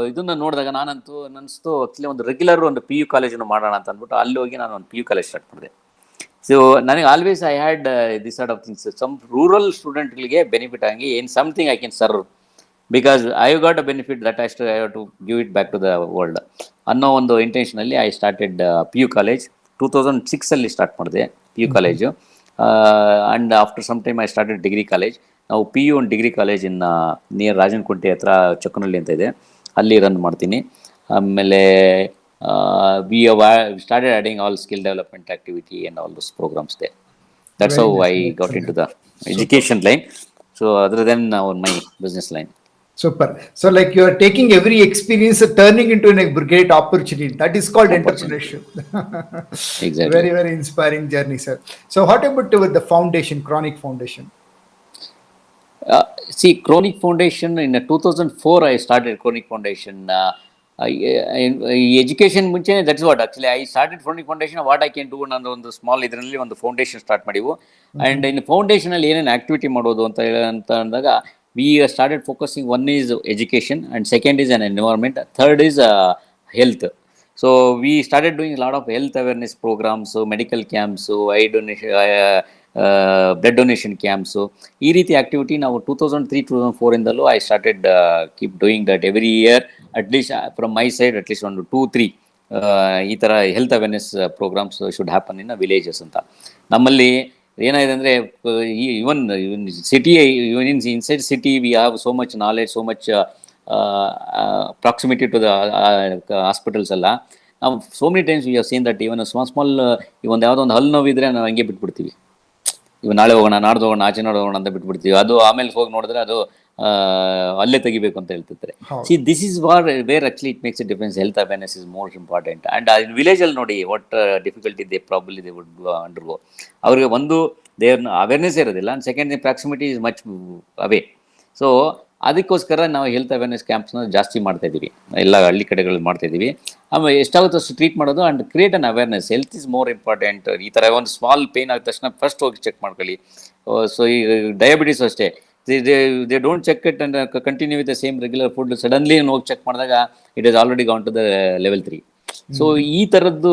ಇದನ್ನು ನೋಡಿದಾಗ ನಾನಂತೂ ನನಸ್ತು ಆ್ಯಕ್ಚುಲಿ ಒಂದು ರೆಗ್ಯುಲರ್ ಒಂದು PU ಕಾಲೇಜನ್ನು ಮಾಡೋಣ ಅಂತ ಅಂದ್ಬಿಟ್ಟು ಅಲ್ಲಿ ಹೋಗಿ ನಾನು ಒಂದು PU ಕಾಲೇಜ್ ಸ್ಟಾರ್ಟ್ ಮಾಡಿದೆ. ಸೊ ನನಗೆ always I had this sort of things, some rural ಸ್ಟೂಡೆಂಟ್ಗಳಿಗೆ ಬೆನಿಫಿಟ್ ಆಗಿ ಏನು something I can serve, because I got a benefit that I have to give it back to the world ಅನ್ನೋ ಒಂದು ಇಂಟೆನ್ಷನಲ್ಲಿ I started PU college. 2006 start ಮಾಡಿದೆ PU college. And after some time I started degree college. ನಾವು PU ಒಂದು degree college in near Rajanakunte ಹತ್ರ ಚಕ್ಕನಹಳ್ಳಿ ಅಂತ ಇದೆ, ಅಲ್ಲಿ ರನ್ ಮಾಡ್ತೀನಿ. ಆಮೇಲೆ we started adding all skill development activity and all those programmes they. That's how I got in to the education line. So other then my business line. Super. So like you are taking every experience, turning into a great opportunity. That is called entrepreneurship. Exactly. Very, very inspiring journey, sir. So what about with the foundation, Chronic Foundation? See, Chronic Foundation, in 2004 I started Chronic Foundation. Education ಮುಂಚೆನೇ that's what actually I started Chronic Foundation. What I can do ಅನ್ನೋ ಒಂದು small ಇದರಲ್ಲಿ ಒಂದು foundation start ಮಾಡಿವು. And ಇನ್ನು ಫೌಂಡೇಶನಲ್ಲಿ ಏನೇನು activity ಮಾಡೋದು ಅಂತ ಅಂದಾಗ we started focusing, one is education and second is an environment, third is health. So we started doing a lot of health awareness programs, so medical camps, so eye donation, blood donation camps. So ee reeti activity now 2003-2004 indallu I started keep doing that every year, at least from my side at least 1, 2, 3 ಈ ಥರ health awareness programmes should happen in villages ಅಂತ. ನಮ್ಮಲ್ಲಿ ಏನಾಗಿದೆ ಅಂದರೆ even city, even inside city we have so much knowledge, so much proximity to the hospitals ಎಲ್ಲ. ನಾವು so many times we have seen that even small ಒಂದು ಯಾವುದೋ ಒಂದು ಹಲ್ಲು ನೋವಿದ್ರೆ ನಾವು ಹಂಗೆ ಬಿಟ್ಬಿಡ್ತೀವಿ, ಇವಾಗ ನಾಳೆ ಹೋಗೋಣ, ನಾಡ್ದು ಹೋಗೋಣ, ಆಚೆ ನಾಡು ಹೋಗೋಣ ಅಂತ ಬಿಟ್ಬಿಡ್ತೀವಿ. ಅದು ಆಮೇಲೆ ಹೋಗಿ ನೋಡಿದ್ರೆ ಅದು ಅಲ್ಲೇ ತೆಗಿಬೇಕು ಅಂತ ಹೇಳ್ತಿರ್ತಾರೆ. See this is where actually it makes a difference. Health awareness is more important. And ವಿಲೇಜಲ್ಲಿ ನೋಡಿ what difficulty they probably they would undergo. ಅವರಿಗೆ ಒಂದು ದೇವ್ರನ್ನ ಅವೇರ್ನೆಸ್ ಇರೋದಿಲ್ಲ, and second the proximity is much away. So ಅದಕ್ಕೋಸ್ಕರ ನಾವು health awareness ಕ್ಯಾಂಪ್ಸ್ನ ಜಾಸ್ತಿ ಮಾಡ್ತಾ ಇದ್ದೀವಿ, ಎಲ್ಲ ಹಳ್ಳಿ ಕಡೆಗಳಲ್ಲಿ ಮಾಡ್ತಾ ಇದ್ದೀವಿ. ಆಮೇಲೆ ಎಷ್ಟಾಗುತ್ತೋ ಅಷ್ಟು ಟ್ರೀಟ್ ಮಾಡೋದು and create an awareness. Health is more important. ಈ ಥರ ಒಂದು ಸ್ಮಾಲ್ ಪೇನ್ ಆದ ತಕ್ಷಣ ಫಸ್ಟ್ ಹೋಗಿ ಚೆಕ್ ಮಾಡ್ಕೊಳ್ಳಿ. ಸೊ ಈ ಡಯಾಬಿಟೀಸ್ ಅಷ್ಟೇ, they don't check it and continue with the same regular food. Suddenly ಹೋಗಿ ಚೆಕ್ ಮಾಡಿದಾಗ it is already gone to the level 3. So ಈ ಥರದ್ದು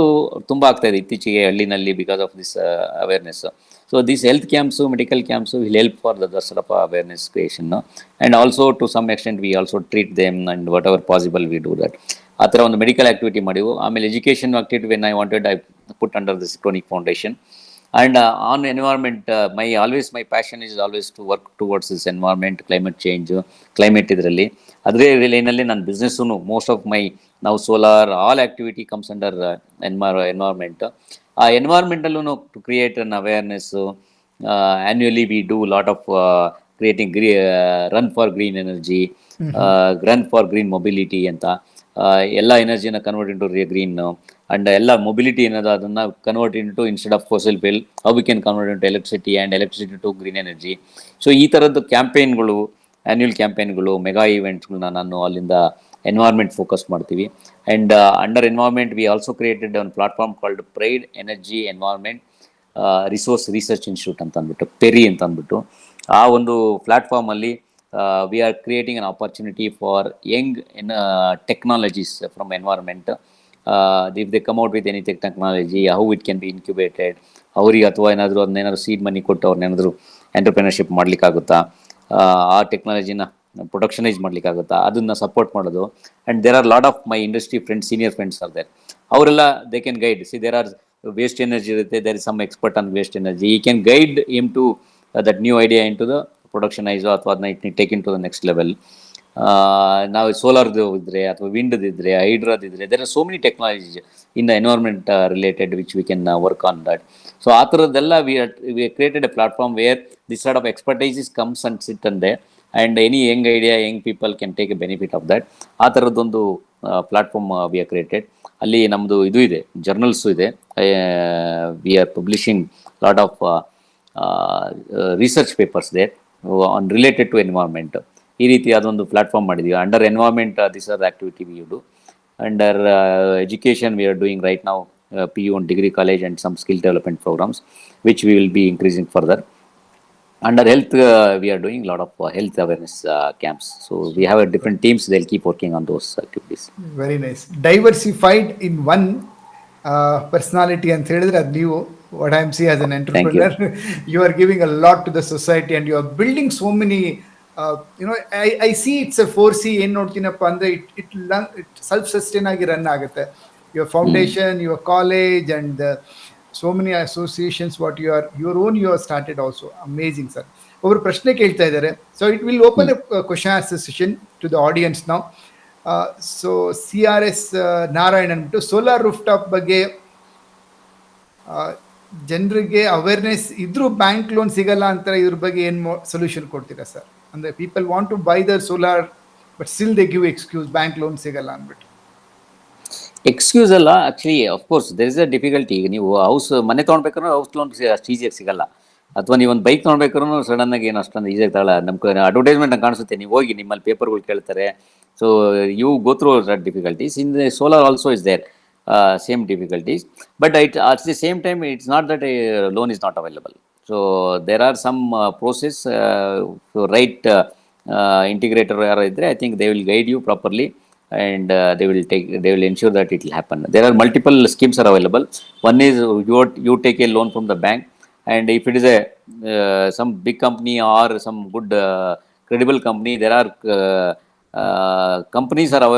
ತುಂಬ ಆಗ್ತಾ ಇದೆ ಇತ್ತೀಚೆಗೆ ಹಳ್ಳಿನಲ್ಲಿ because of this awareness. So these health camps, medical camps will help for the sort of awareness creation, no? And also to some extent we also treat them, and whatever possible we do that. ಆ ಥರ ಒಂದು medical activity ಮಾಡಿವು. ಆಮೇಲೆ education activity when I wanted I put under this Chronic Foundation. And on environment, my passion is always to work towards this environment, climate change, climate ಇದರಲ್ಲಿ. ಅದೇ ಲೈನಲ್ಲಿ ನನ್ನ business most of my ನಾವು solar all activity comes under environment. ಆ ಎನ್ವೈರ್ಮೆಂಟಲ್ಲೂ to create an awareness. Annually we do lot of creating run for green energy, run for green mobility ಅಂತ. ಎಲ್ಲ ಎನರ್ಜಿನ ಕನ್ವರ್ಟ್ ಇಂಟು ಗ್ರೀನ್, ಅಂಡ್ ಎಲ್ಲ mobility ಏನದ ಅದನ್ನು convert into instead of fossil fuel how we can convert into electricity and electricity to green energy. So ಈ ಥರದ್ದು ಕ್ಯಾಂಪೇನ್ಗಳು, annual ಕ್ಯಾಂಪೇನ್ಗಳು, ಮೆಗಾ ಈವೆಂಟ್ಸ್ಗಳನ್ನ ನಾನು ಅಲ್ಲಿಂದ ಎನ್ವೈರ್ಮೆಂಟ್ ಫೋಕಸ್ ಮಾಡ್ತೀವಿ. And under environment we also created one platform called pride energy environment resource research institute ಅಂತ ಅಂದ್ಬಿಟ್ಟು, ಪೆರಿ ಅಂತ ಅಂದ್ಬಿಟ್ಟು. ಆ ಒಂದು ಪ್ಲ್ಯಾಟ್ಫಾರ್ಮಲ್ಲಿ we are creating an opportunity for young technologies from environment. If they come out with any technology, how it can be incubated, ಅವ್ರಿಗೆ ಅಥವಾ ಅದನ್ನೇನಾದ್ರು seed money ಕೊಟ್ಟು ಅವ್ರನ್ನೇನಾದ್ರು ಎಂಟರ್ಪ್ರಿನರ್ಶಿಪ್ ಮಾಡಲಿಕ್ಕಾಗುತ್ತಾ, ಆ ಟೆಕ್ನಾಲಜಿನ ಪ್ರೊಡಕ್ಷನೈಸ್ ಮಾಡಲಿಕ್ಕಾಗುತ್ತಾ, ಅದನ್ನು ಸಪೋರ್ಟ್ ಮಾಡೋದು. And there are lot of my industry friends, senior friends are there. ಅವರೆಲ್ಲ they can guide. See there are waste energy ಇರುತ್ತೆ, there is some expert on waste energy. ಈ can guide him to that new idea in to the productionise ಅಥವಾ ಅದನ್ನ take in to the next level. ನಾವು ಸೋಲಾರ್ದು ಇದ್ದರೆ ಅಥವಾ ವಿಂಡ್ದಿದ್ದರೆ, ಹೈಡ್ರಾದಿದ್ದರೆ, there are so many technologies in the environment related which we can work on that. So ಆ ಥರದ್ದೆಲ್ಲ we created a platform where this sort of expertises comes and sit ಅಂದೆ, and any young idea, young people can take a benefit of that. ಆ ಥರದ್ದೊಂದು platform we are created. ಅಲ್ಲಿ ನಮ್ಮದು ಇದು ಇದೆ, journals ಇದೆ. We are publishing lot of research papers there on related to environment. ಈ ರೀತಿ ಅದೊಂದು ಪ್ಲಾಟ್ಫಾರ್ಮ್ ಮಾಡಿದ್ದೀವಿ. Under environment this are the activity we do. Under education V are doing right ನಾವು PU and degree college and some skill development programs which we will be increasing further. Under health we are doing a lot of health awareness camps. So we have a different teams, they'll keep working on those activities. Very nice. Diversified in one personality ಅಂತ ಹೇಳಿದ್ರೆ ಅದು ನೀವು. What I am seeing as an entrepreneur, you are giving a lot to the society and you are building so many I see it's a 4C. ಏನು ನೋಡ್ತೀನಪ್ಪ ಅಂದರೆ it self sustain ಆಗಿ run ಆಗುತ್ತೆ. Your foundation, your college, and so many associations what you have started also. Amazing, sir. Over ಪ್ರಶ್ನೆ ಕೇಳ್ತಾ ಇದ್ದಾರೆ. So it will open a question answer session to the audience now. So CRS Narayan ಅಂದ್ಬಿಟ್ಟು solar roof top ಬಗ್ಗೆ ಜನರಿಗೆ awareness ಇದ್ರೂ bank loan ಸಿಗಲ್ಲ ಅಂತ, ಇದ್ರ ಬಗ್ಗೆ ಏನು ಸೊಲ್ಯೂಷನ್ ಕೊಡ್ತೀರಾ ಸರ್? ಅಂದರೆ people want to buy their solar but still they give excuse, bank loan ಸಿಗಲ್ಲ ಅಂದ್ಬಿಟ್ಟು. ಎಕ್ಸ್ಕ್ಯೂಸ್ ಅಲ್ಲ, actually of course there is a difficulty. ನೀವು ಮನೆ ತೊಗೊಳ್ಬೇಕಾದ್ರೂ ಹೌಸ್ ಲೋನ್ ಅಷ್ಟು ಈಸಿಯಾಗಿ ಸಿಗಲ್ಲ, ಅಥವಾ ನೀವು ಒಂದು ಬೈಕ್ ತೊಗೊಳ್ಬೇಕಾದ್ರೂ ಸಡನ್ನಾಗಿ ಏನು ಅಷ್ಟೊಂದು ಈಸಿಯಾಗಿ ತಗೊಳ್ಳಲ್ಲ. ನಮ್ಮ ಅಡ್ವರ್ಟೈಸ್ಮೆಂಟ್ ಕಾಣಿಸುತ್ತೆ, ನೀವು ಹೋಗಿ ನಿಮ್ಮಲ್ಲಿ ಪೇಪರ್ಗಳು ಕೇಳ್ತಾರೆ. So you go through that difficulties. In the solar also is there same difficulties, but at the same time it's not that a loan is not available. So there are some process, right integrator ಯಾರು ಇದ್ದರೆ I think they will guide you properly. And they will ensure that it will happen. There are multiple schemes are available. One is you take a loan from the bank, and if it is a some big company or some good credible company, there are companies are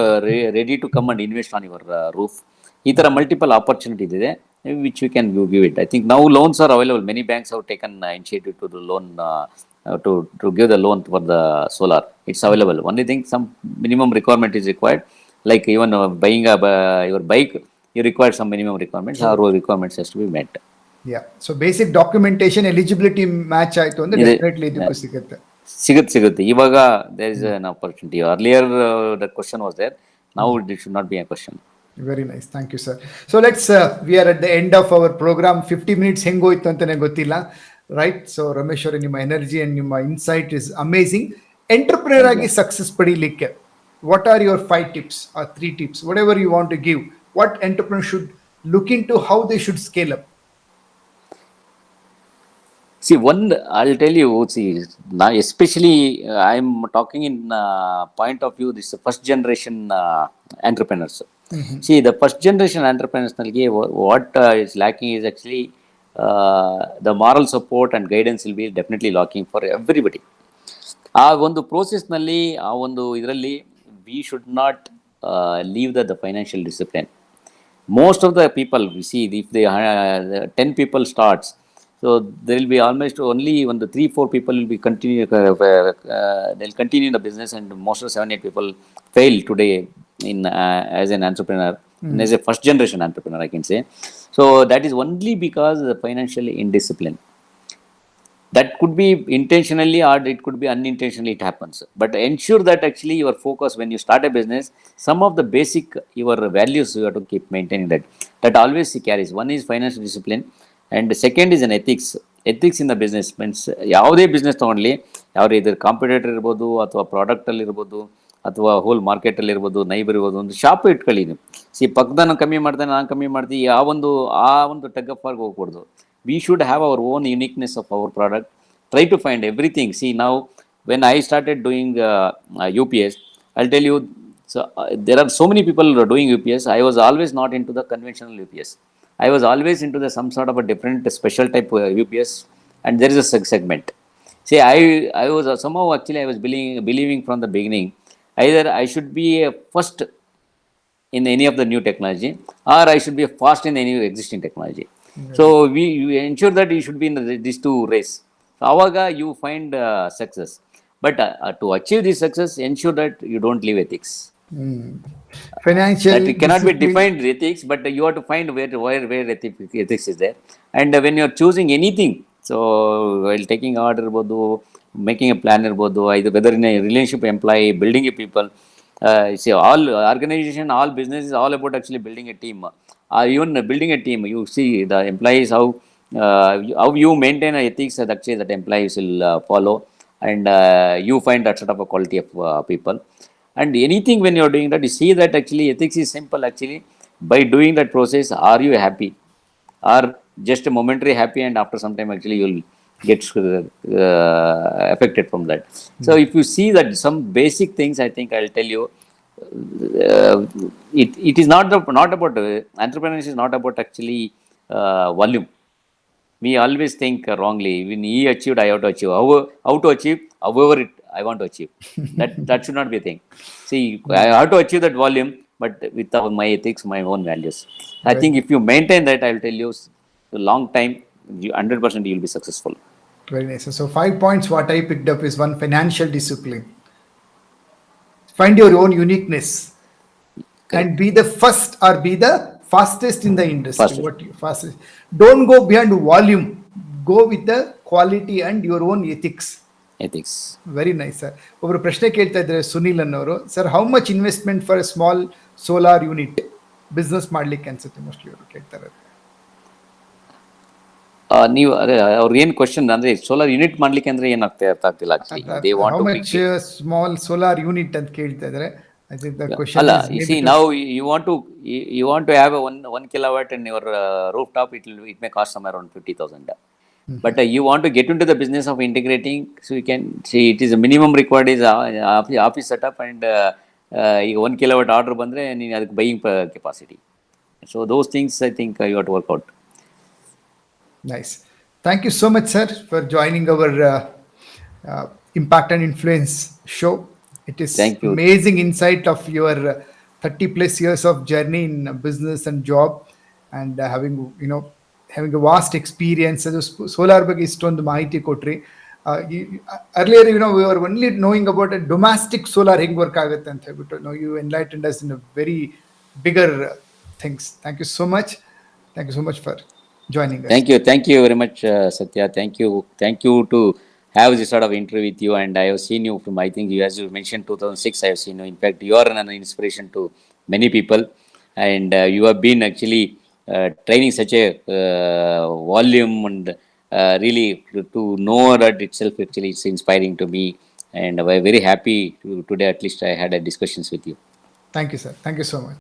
ready to come and invest on your roof. Ee tara multiple opportunities ಇದೆ which you can give it. I think now loans are available. Many banks have taken initiative to the loan to give the loan for the solar. It's available. Only thing, some minimum requirement is required. Like even buying your bike, you require some minimum requirements. Our requirements has to be met. Yeah. So basic documentation, eligibility match ಆಯ್ತು ಅಂದ್ರೆ definitely ಇದಕ್ಕೂ ಸಿಗುತ್ತೆ. ಸಿಗುತ್ತೆ. ಇವಾಗ there is an opportunity. Earlier the question was there. Now it should not be a question. Very nice. Thank you, sir. So we are at the end of our program. 50 minutes ಹೆಂಗೋಯ್ತು ಅಂತಾನೆ ಗೊತ್ತಿಲ್ಲ. Right. So Ramesh ಅವರೇ, ನಿಮ್ಮ energy and ನಿಮ್ಮ insight is amazing. Entrepreneur ಆಗಿ success ಪಡಿಲಿಕ್ಕೆ what are your 5 tips or 3 tips, whatever you want to give? What entrepreneur should look into, how they should scale up? See, I'll tell you, see, now especially I'm talking in point of view, this first generation entrepreneurs. See, the first generation entrepreneurs, what is lacking is actually the moral support and guidance will be definitely lacking for everybody. ಆ ಒಂದು ಪ್ರೋಸೆಸ್ನಲ್ಲಿ ಆ ಒಂದು ಇದರಲ್ಲಿ we should not leave the financial discipline. Most of the people we see, if they 10 people starts, so there will be almost only 3-4 people will be they'll continue in the business, and most of 7-8 people fail today in as an entrepreneur, and as a first generation entrepreneur, I can say. So that is only because the financial indiscipline. That could be intentionally or it could be unintentionally, it happens. But ensure that actually your focus when you start a business, some of the basic your values you have to keep maintaining that. That always carries. One is financial discipline, and the second is an ethics. Ethics in the business means ಯಾವುದೇ business ತೊಗೊಂಡ್ಲಿ, ಯಾವ ಇದ್ರ competitor ಇರ್ಬೋದು ಅಥವಾ ಪ್ರಾಡಕ್ಟಲ್ಲಿ ಇರ್ಬೋದು ಅಥವಾ hole ಮಾರ್ಕೆಟಲ್ಲಿ ಇರ್ಬೋದು, neighbour ಇರ್ಬೋದು, ಒಂದು ಶಾಪ್ ಇಟ್ಕೊಳ್ಳಿ ನೀವು. ಪಕ್ಕದನ್ನು ಕಮ್ಮಿ ಮಾಡ್ತಾನೆ, ನಾನು ಕಮ್ಮಿ ಮಾಡ್ತೀವಿ, ಆ ಒಂದು ಟಗ್ ಅಪ್ ಆಗಿ ಹೋಗ್ಬಾರ್ದು. We should have our own uniqueness of our product. Try to find everything. See, now when I started doing UPS, I'll tell you, so there are so many people who are doing UPS. I was always not into the conventional UPS. I was always into the some sort of a different special type UPS, and there is a segment. See, I was somehow actually I was believing from the beginning, either I should be a first in any of the new technology, or I should be fast in any existing technology. So you ensure that you should be in these two race. So avaga you find success. But to achieve this success, ensure that you don't leave ethics. Financial that it cannot discipline. be defined ethics, but you have to find where ethics is there. And when you are choosing anything, so while taking order irbodu, making a plan irbodu, either whether in a relationship employee, building a people, see, all organization, all business is all about actually building a team. Even building a team, you see the employees, how you maintain ethics, that actually that employees will follow, and you find that sort of a quality of people. And anything when you are doing that, you see that actually ethics is simple. Actually, by doing that process, are you happy, or just a momentary happy, and after some time actually you will get affected from that. So if you see that some basic things, I think I'll tell you, it is not about entrepreneurship is not about actually volume. We always think wrongly. When he achieved, I have to achieve. How to achieve? However I want to achieve. That should not be a thing. See, I have to achieve that volume, but with my ethics, my own values. I think if you maintain that, I will tell you, a long time, 100% you will be successful. Very nice. So 5 points what I picked up is: one, financial discipline. Find your own uniqueness. Correct. And be the first or be the fastest in the industry. Fastest. Don't go beyond volume. Go with the quality and your own ethics. Very nice, sir. ಒಬ್ಬರು ಪ್ರಶ್ನೆ ಕೇಳ್ತಾ ಇದ್ದಾರೆ, ಸುನಿಲ್ ಅನ್ನೋರು. Sir, how much investment for A small solar unit business ಮಾಡ್ಲಿಕ್ಕೆ ಅನ್ಸುತ್ತೆ mostly ಅವರು ಕೇಳ್ತಾರೆ. ನೀವು ಅವ್ರಿಗೆ ಏನು ಕ್ವಶನ್ ಅಂದ್ರೆ ಸೋಲಾರ್ ಯೂನಿಟ್ ಮಾಡ್ಲಿಕ್ಕೆ ಅಂದ್ರೆ ಏನಾಗ್ತಾ ಅರ್ಥ ಆಗ್ತಿಲ್ಲ. How much small solar unit ಅಂತ ಕೇಳ್ತಾ ಇದ್ದಾರೆ. I think the question Alla, is you see, now you want to have a 1 kilowatt in your rooftop. It may cost somewhere around 50,000. But you want to get into the business of integrating, so you can see it is a minimum required is office setup, and 1 kilowatt order bandre and aduk buying capacity. So those things I think you have to work out. Nice. Thank you so much, sir, for joining our Impact and Influence show. It is amazing insight of your 30 plus years of journey in business and job, and having a vast experience. Solar ಬಗ್ಗೆ ಇಷ್ಟೊಂದು ಮಾಹಿತಿ ಕೊಟ್ರಿ. Earlier, we were only knowing about a domestic solar ಹೆಂಗ್ work ಆಗುತ್ತೆ ಅಂತ ಹೇಳ್ಬಿಟ್ಟು. Now you enlightened us in a very bigger things. Thank you so much. Thank you so much for joining us. Thank you very much, Sathya. Thank you to have this sort of interview with you, and I have seen you from, I think you, as you mentioned, 2006, I have seen you. In fact, you are an inspiration to many people, and you have been actually training such a volume, and really to know that itself actually it's inspiring to me, and I'm very happy today at least I had a discussions with you. Thank you, sir. Thank you so much.